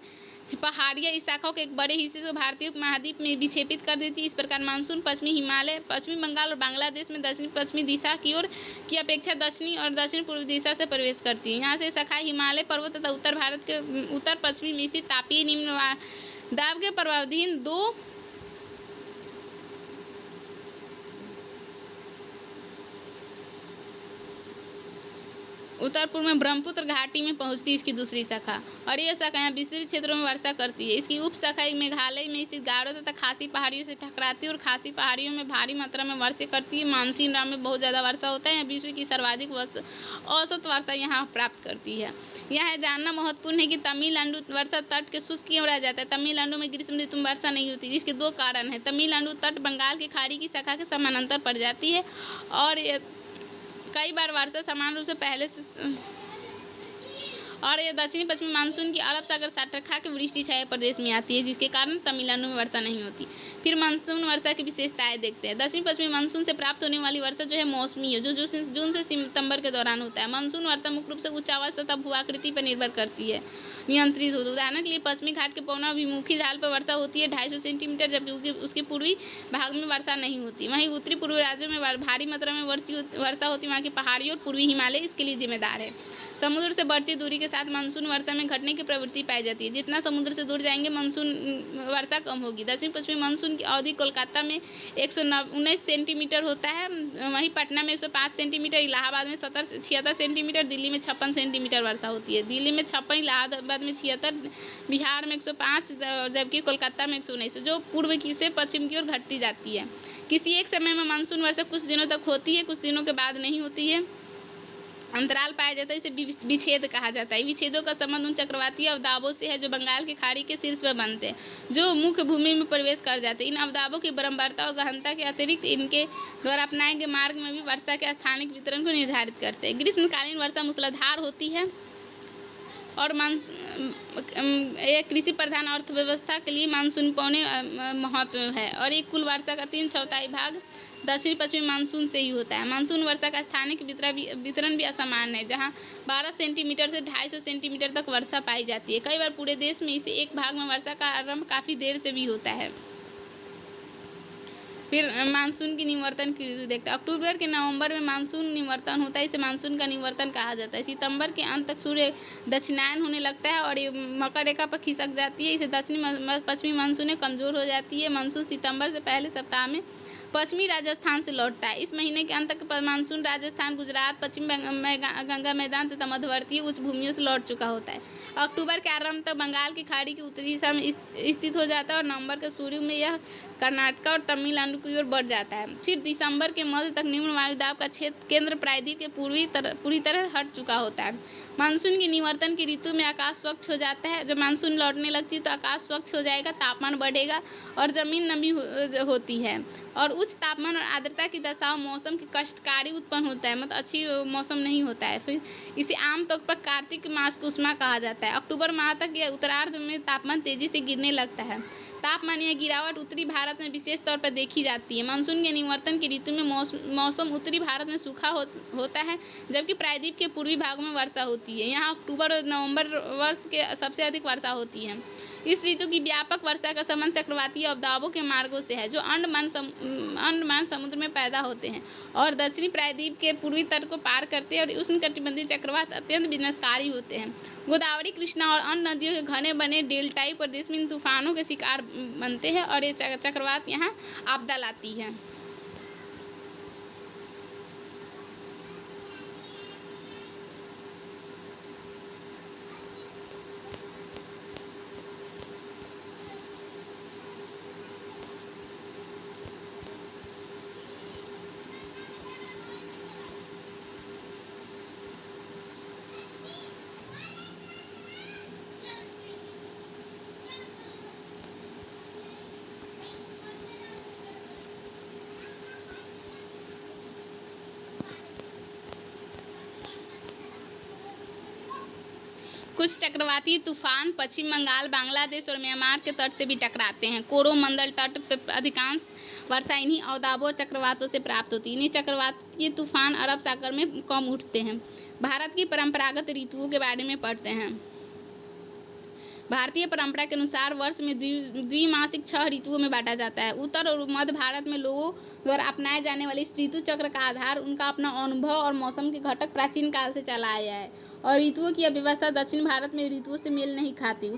पहाड़ियाँ इस शाखा के एक बड़े हिस्से को भारतीय उपमहाद्वीप में विक्षेपित कर देती है। इस प्रकार मानसून पश्चिमी हिमालय, पश्चिमी बंगाल और बांग्लादेश में दक्षिण पश्चिमी दिशा की ओर की अपेक्षा दक्षिणी और दक्षिण पूर्व दिशा से प्रवेश करती है। यहाँ से शाखा हिमालय पर्वत तथा उत्तर भारत के उत्तर पश्चिमी में स्थित तापीय निम्न दाब के प्रभावाधीन दो उत्तर पूर्व में ब्रह्मपुत्र घाटी में पहुंचती है इसकी दूसरी शाखा, और यह शाखा यहाँ विस्तृत क्षेत्रों में वर्षा करती है। इसकी उप शाखा मेघालय में स्थित गारो तथा खासी पहाड़ियों से टकराती है और खासी पहाड़ियों में भारी मात्रा में वर्षा करती है। मानसून राम में बहुत ज़्यादा वर्षा होता है। यहाँ विश्व की सर्वाधिक औसत वर्षा यहाँ प्राप्त करती है। यह जानना महत्वपूर्ण है कि तमिलनाडु वर्षा तट के शुष्क क्यों रह जाता है। तमिलनाडु में ग्रीष्म ऋतु में वर्षा नहीं होती। इसके दो कारण हैं। तमिलनाडु तट बंगाल की खाड़ी की शाखा के समानांतर पड़ जाती है और कई बार वर्षा समान रूप से पहले से और यह दक्षिणी पश्चिमी मानसून की अरब सागर शाखा के वृष्टि छाया प्रदेश में आती है, जिसके कारण तमिलनाडु में वर्षा नहीं होती। फिर मानसून वर्षा की विशेषताएं देखते हैं। दक्षिणी पश्चिमी मानसून से प्राप्त होने वाली वर्षा जो है मौसमी है, जो जून से सितंबर के दौरान होता है। मानसून वर्षा मुख्य रूप से उच्च आवास तथा भू आकृति पर निर्भर करती है, नियंत्रित होती है। उदाहरण के लिए पश्चिमी घाट के पवनाभिमुखी ढाल पर वर्षा होती है 250 सेंटीमीटर, जबकि उसके पूर्वी भाग में वर्षा नहीं होती। वहीं उत्तरी पूर्वी राज्यों में भारी मात्रा में वर्षा होती है। वहाँ की पहाड़ी और पूर्वी हिमालय इसके लिए जिम्मेदार है। समुद्र से बढ़ती दूरी के साथ मानसून वर्षा में घटने की प्रवृत्ति पाई जाती है। जितना समुद्र से दूर जाएंगे मानसून वर्षा कम होगी। दक्षिण पश्चिमी मानसून की अवधि कोलकाता में 119 सेंटीमीटर होता है, वहीं पटना में 105 सेंटीमीटर, इलाहाबाद में 76 सेंटीमीटर, दिल्ली में 56 सेंटीमीटर वर्षा होती है। दिल्ली में 56, इलाहाबाद में 76, बिहार में 105, जबकि कोलकाता में 119, जो पूर्व की से पश्चिम की ओर घटती जाती है। किसी एक समय में मानसून वर्षा कुछ दिनों तक होती है, कुछ दिनों के बाद नहीं होती है। अंतराल पाया जाता है, इसे विच्छेद कहा जाता है। विच्छेदों का संबंध उन चक्रवाती अवदाबों से है जो बंगाल की खाड़ी के शीर्ष पर बनते हैं, जो मुख्य भूमि में प्रवेश कर जाते हैं। इन अवदाबों की बारंबारता और गहनता के अतिरिक्त इनके द्वारा अपनाए गए मार्ग में भी वर्षा के स्थानिक वितरण को निर्धारित करते हैं। ग्रीष्मकालीन वर्षा मूसलाधार होती है और एक कृषि प्रधान अर्थव्यवस्था के लिए मानसून पौने महत्व है, और एक कुल वर्षा का 3/4 भाग दक्षिण पश्चिमी मानसून से ही होता है। मानसून वर्षा का स्थानिक वितरण भी असमान है, जहां 12 सेंटीमीटर से 250 सेंटीमीटर तक वर्षा पाई जाती है। कई बार पूरे देश में इसे एक भाग में वर्षा का आरंभ काफ़ी देर से भी होता है। फिर मानसून की निवर्तन की ऋतु देखते हैं। अक्टूबर के नवंबर में मानसून निवर्तन होता है, इसे मानसून का निवर्तन कहा जाता है। सितंबर के अंत तक सूर्य दक्षिणायन होने लगता है और ये मकर रेखा पर खिसक जाती है। इसे दक्षिणी पश्चिमी मानसून कमज़ोर हो जाती है। मानसून सितंबर से पहले सप्ताह में पश्चिमी राजस्थान से लौटता है। इस महीने के अंत तक मानसून राजस्थान, गुजरात, पश्चिम गंगा मैदान तथा मध्यवर्ती उच्च भूमियों से लौट चुका होता है। अक्टूबर के आरंभ तक बंगाल की खाड़ी की उत्तरी दिशा में स्थित हो जाता है और नवंबर के शुरू में यह कर्नाटक और तमिलनाडु की ओर बढ़ जाता है। फिर दिसंबर के मध्य तक निम्न वायुदाब का क्षेत्र केंद्र प्रायद्वीप के पूरी तरह हट चुका होता है। मानसून की निवर्तन की ऋतु में आकाश स्वच्छ हो जाता है। जब मानसून लौटने लगती है तो आकाश स्वच्छ हो जाएगा, तापमान बढ़ेगा और ज़मीन नमी होती है और उच्च तापमान और आर्द्रता की दशाओं मौसम की कष्टकारी उत्पन्न होता है, मतलब अच्छी मौसम नहीं होता है। फिर इसे आमतौर पर कार्तिक मास को उष्मा कहा जाता है। अक्टूबर माह तक या उत्तरार्ध में तापमान तेजी से गिरने लगता है। तापमान या गिरावट उत्तरी भारत में विशेष तौर पर देखी जाती है। मानसून के निवर्तन की ऋतु में मौसम उत्तरी भारत में सूखा होता है, जबकि प्रायद्वीप के पूर्वी भागों में वर्षा होती है। यहाँ अक्टूबर और नवंबर वर्ष के सबसे अधिक वर्षा होती है। इस ऋतु की व्यापक वर्षा का संबंध चक्रवाती अवदाबों के मार्गों से है, जो अंडमान समुद्र में पैदा होते हैं और दक्षिणी प्रायद्वीप के पूर्वी तट को पार करते हैं, और उष्णकटिबंधीय चक्रवात अत्यंत विनाशकारी होते हैं। गोदावरी, कृष्णा और अन्य नदियों के घने बने डेल्टाई प्रदेश में इन तूफानों के शिकार बनते हैं और ये चक्रवात यहाँ आपदा लाती है। कुछ चक्रवाती तूफान पश्चिम बंगाल, बांग्लादेश और म्यांमार के तट से भी टकराते हैं। कोरोमंडल तट पर अधिकांश वर्षा इन्हीं अवदाबो चक्रवातों से प्राप्त होती है। इन्हीं चक्रवाती तूफान अरब सागर में कम उठते हैं। भारत की परंपरागत ऋतुओं के बारे में पढ़ते हैं। भारतीय परंपरा के अनुसार वर्ष में द्विमासिक 6 ऋतुओं में बांटा जाता है। उत्तर और मध्य भारत में लोगों द्वारा अपनाए जाने वाले इस ऋतु चक्र का आधार उनका अपना अनुभव और मौसम के घटक प्राचीन काल से चला आया है, और ऋतुओं की व्यवस्था दक्षिण भारत में ऋतुओं से मेल नहीं खाती,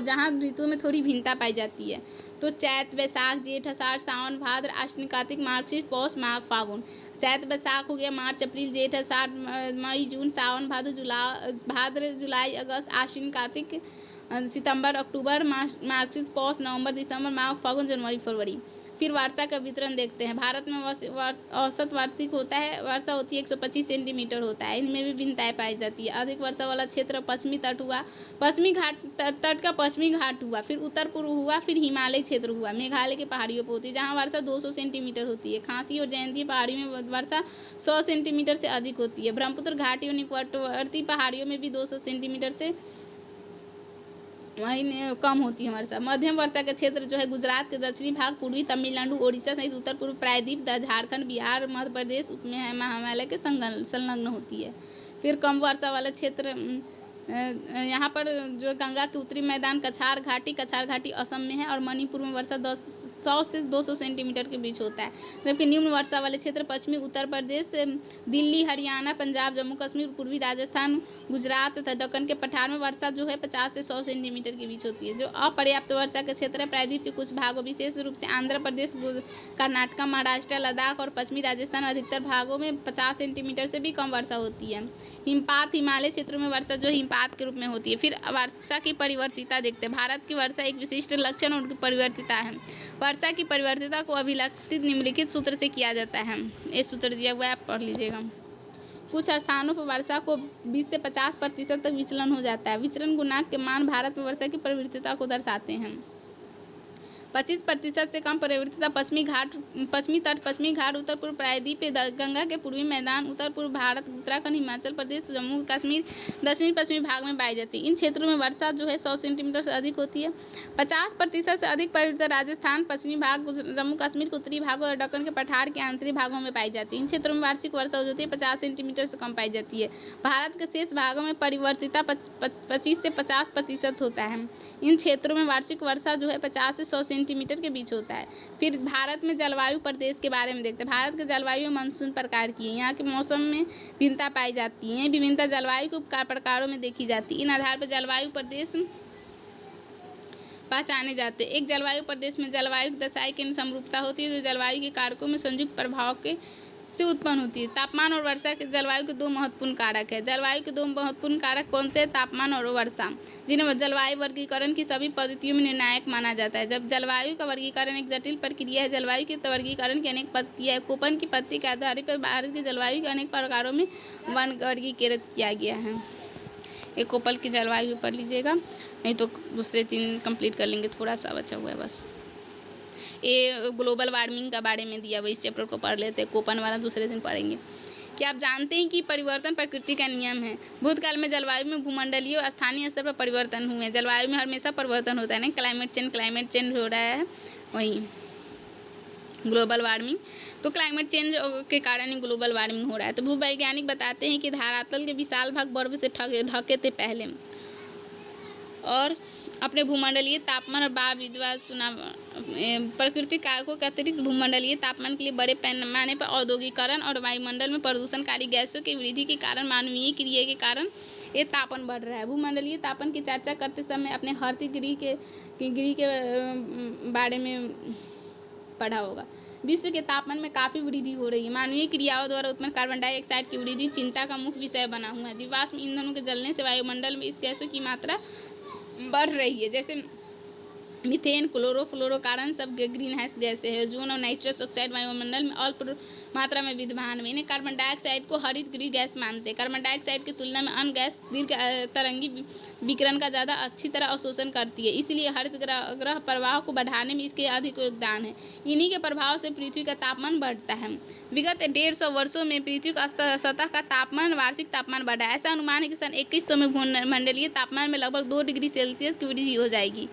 जहाँ ऋतुओं में थोड़ी भिन्नता पाई जाती है। तो चैत, बैसाख, जेठ, आषाढ़, सावन, भाद्र, आश्विन, कार्तिक, मार्गशीर्ष, पौष, माघ, फागुन। चैत बैसाख हो गया, मार्च अप्रैल, जेठ आषाढ़, मई जून, सावन भाद्र जुलाई अगस्त, आश्विन कार्तिक सितंबर अक्टूबर, मार्च पौष नवंबर दिसंबर, माघ फागुन जनवरी फरवरी। फिर वर्षा का वितरण देखते हैं। भारत में औसत वार्षिक होता है, वर्षा होती है 125 सेंटीमीटर होता है। इनमें भी भिन्नताएं पाई जाती है। अधिक वर्षा वाला क्षेत्र पश्चिमी तट हुआ, पश्चिमी घाट तट का पश्चिमी घाट हुआ, फिर उत्तर पूर्व हुआ, फिर हिमालय क्षेत्र हुआ। मेघालय की पहाड़ियों पर होती है, जहाँ वर्षा 200 सेंटीमीटर होती है। खासी और जयंती पहाड़ियों में वर्षा 100 सेंटीमीटर से अधिक होती है। ब्रह्मपुत्र घाटी और निकटवर्ती पहाड़ियों में भी 200 सेंटीमीटर से वहीं कम होती है वर्षा। मध्यम वर्षा का क्षेत्र जो है गुजरात के दक्षिणी भाग, पूर्वी तमिलनाडु, ओडिशा सहित उत्तर पूर्व प्रायद्वीप, झारखंड, बिहार, मध्य प्रदेश में हिमालय के संलग्न होती है। फिर कम वर्षा वाला क्षेत्र यहाँ पर जो गंगा के उत्तरी मैदान कछार घाटी असम में है, और मणिपुर में वर्षा 100 से 200 सेंटीमीटर के बीच होता है। जबकि निम्न वर्षा वाले क्षेत्र पश्चिमी उत्तर प्रदेश, दिल्ली, हरियाणा, पंजाब, जम्मू कश्मीर, पूर्वी राजस्थान, गुजरात तथा दक्कन के पठार में वर्षा जो है 50 से 100 सेंटीमीटर के बीच होती है। जो अपर्याप्त वर्षा का क्षेत्र है प्रायद्वीप के कुछ भागों, विशेष रूप से आंध्र प्रदेश, कर्नाटक, महाराष्ट्र, लद्दाख और पश्चिमी राजस्थान अधिकतर भागों में 50 सेंटीमीटर से भी कम वर्षा होती है। हिमपात, हिमालय क्षेत्रों में वर्षा जो हिमपात के रूप में होती है। फिर वर्षा की परिवर्तिता देखते हैं। भारत की वर्षा एक विशिष्ट लक्षण और परिवर्तिता है। वर्षा की परिवर्तिता को अभिलक्षित निम्नलिखित सूत्र से किया जाता है। ये सूत्र दिया हुआ है, आप पढ़ लीजिएगा। कुछ स्थानों पर वर्षा को 20 से 50% तक विचलन हो जाता है। विचलन गुणांक के मान भारत में वर्षा की परिवर्तिता को दर्शाते हैं। 25% से कम परिवर्तिता पश्चिमी तट, पश्चिमी घाट, उत्तर पूर्व प्रायद्वीप, गंगा के पूर्वी मैदान, उत्तर पूर्व भारत, उत्तराखंड, हिमाचल प्रदेश, जम्मू कश्मीर, दक्षिणी पश्चिमी भाग में पाई जाती है। इन क्षेत्रों में वर्षा जो है 100 सेंटीमीटर से अधिक होती है। 50% से अधिक परिवर्तिता राजस्थान, पश्चिमी भाग, जम्मू कश्मीर के उत्तरी भागों और दक्कन के पठार के आंतरिक भागों में पाई जाती है। इन क्षेत्रों में वार्षिक वर्षा हो जाती है 50 सेंटीमीटर से कम पाई जाती है। भारत के शेष भागों में परिवर्तिता 25 से 50% होता है। इन क्षेत्रों में वार्षिक वर्षा जो है 50 से 100 सेंटीमीटर के बीच होता है। फिर भारत में जलवायु प्रदेश के बारे में देखते हैं। भारत के जलवायु मानसून प्रकार की है। यहाँ के मौसम में भिन्नता पाई जाती है। विभिन्नता जलवायु के प्रकारों में देखी जाती है। इन आधार पर जलवायु प्रदेश पहचाने जाते हैं। एक जलवायु प्रदेश में जलवायु की दशाएं की समरूपता होती है, जो जलवायु के कारकों में संयुक्त प्रभाव से उत्पन्न होती है। तापमान और वर्षा के जलवायु के 2 महत्वपूर्ण कारक है। जलवायु के 2 महत्वपूर्ण कारक कौन से? तापमान और वर्षा, जिन्हें जलवायु वर्गीकरण की सभी पद्धतियों में निर्णायक माना जाता है। जब जलवायु का वर्गीकरण एक जटिल प्रक्रिया है। जलवायु के वर्गीकरण की अनेक पद्धतियाँ है। कोपन की पद्धति के आधार पर भारत की जलवायु के अनेक प्रकारों में वर्गीकृत किया गया है। एक कोपल की जलवायु पढ़ लीजिएगा, नहीं तो दूसरे 3 कंप्लीट कर लेंगे, थोड़ा सा बचा हुआ है बस। ये ग्लोबल वार्मिंग का बारे में दिया हुआ, इस चैप्टर को पढ़ लेते हैं। कोपन वाला दूसरे दिन पढ़ेंगे। क्या आप जानते हैं कि परिवर्तन प्रकृति का नियम है? भूतकाल में जलवायु में भूमंडलीय और स्थानीय स्तर पर परिवर्तन हुए हैं। जलवायु में हमेशा परिवर्तन होता है ना, क्लाइमेट चेंज हो रहा है, वही ग्लोबल वार्मिंग। तो क्लाइमेट चेंज के कारण ही ग्लोबल वार्मिंग हो रहा है। तो भूवैज्ञानिक बताते हैं कि धरातल के विशाल भाग बर्फ से ढके थे पहले, और अपने भूमंडलीय तापमान और बाविधवा सुना प्रकृति कारकों के अतिरिक्त भूमंडलीय तापमान के लिए बड़े पैमाने पर औद्योगिकरण और वायुमंडल में प्रदूषणकारी गैसों की वृद्धि के कारण मानवीय क्रिया के कारण ये तापन बढ़ रहा है। भूमंडलीय तापन की चर्चा करते समय अपने हर्षिगिरी के बारे में पढ़ा होगा। विश्व के तापमान में काफ़ी वृद्धि हो रही है। मानवीय क्रियाओं द्वारा उत्पन्न कार्बन डाइऑक्साइड की वृद्धि चिंता का मुख्य विषय बना हुआ है। जीवाश्म ईंधनों के जलने से वायुमंडल में इस गैसों की मात्रा बढ़ रही है। जैसे मीथेन, क्लोरोफ्लोरोकार्बन सब ग्रीन हाउस गैसें हैं। ओजोन और नाइट्रस ऑक्साइड वायुमंडल में अल्प मात्रा में विद्यमान है। इन्हें कार्बन डाइऑक्साइड को हरित गृह गैस मानते हैं। कार्बन डाइऑक्साइड की तुलना में अन्य गैस दीर्घ तरंगी विकिरण का ज़्यादा अच्छी तरह अवशोषण करती है, इसलिए हरित गृह प्रवाह को बढ़ाने में इसके अधिक योगदान है। इन्हीं के प्रभाव से पृथ्वी का तापमान बढ़ता है। विगत 150 वर्षों में पृथ्वी का सतह का तापमान, वार्षिक तापमान बढ़ा है। ऐसा अनुमान है कि सन 2100 में भूमंडलीय तापमान में लगभग 2 डिग्री सेल्सियस की वृद्धि हो जाएगी।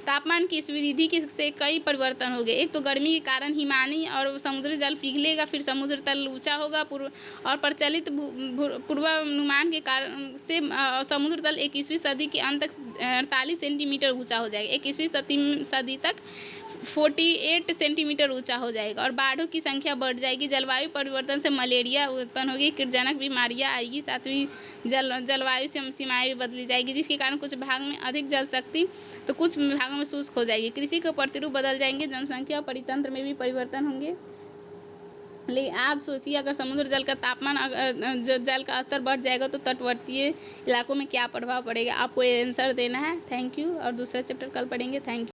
तापमान की इस वृद्धि से कई परिवर्तन हो गए। एक तो गर्मी के कारण हिमानी और समुद्री जल पिघलेगा, फिर समुद्र तल ऊंचा होगा और प्रचलित पूर्वानुमान के कारण से समुद्र तल 21वीं सदी के अंत तक 48 सेंटीमीटर ऊंचा हो जाएगा। 21वीं सदी तक 48 सेंटीमीटर ऊंचा हो जाएगा और बाढ़ों की संख्या बढ़ जाएगी। जलवायु परिवर्तन से मलेरिया उत्पन्न होगी, कीटजनक बीमारियां आएगी। सातवीं जलवायु से सीमाएं भी बदली जाएगी, जिसके कारण कुछ भाग में अधिक जल शक्ति तो कुछ भागों में शुष्क हो जाएगी। कृषि के प्रतिरूप बदल जाएंगे, जनसंख्या और परितंत्र में भी परिवर्तन होंगे। लेकिन आज सोचिए, अगर समुद्र जल का तापमान जल का स्तर बढ़ जाएगा तो तटवर्तीय इलाकों में क्या प्रभाव पड़ेगा। आपको ये आंसर देना है। Thank you. और दूसरा चैप्टर कल पढ़ेंगे। Thank you.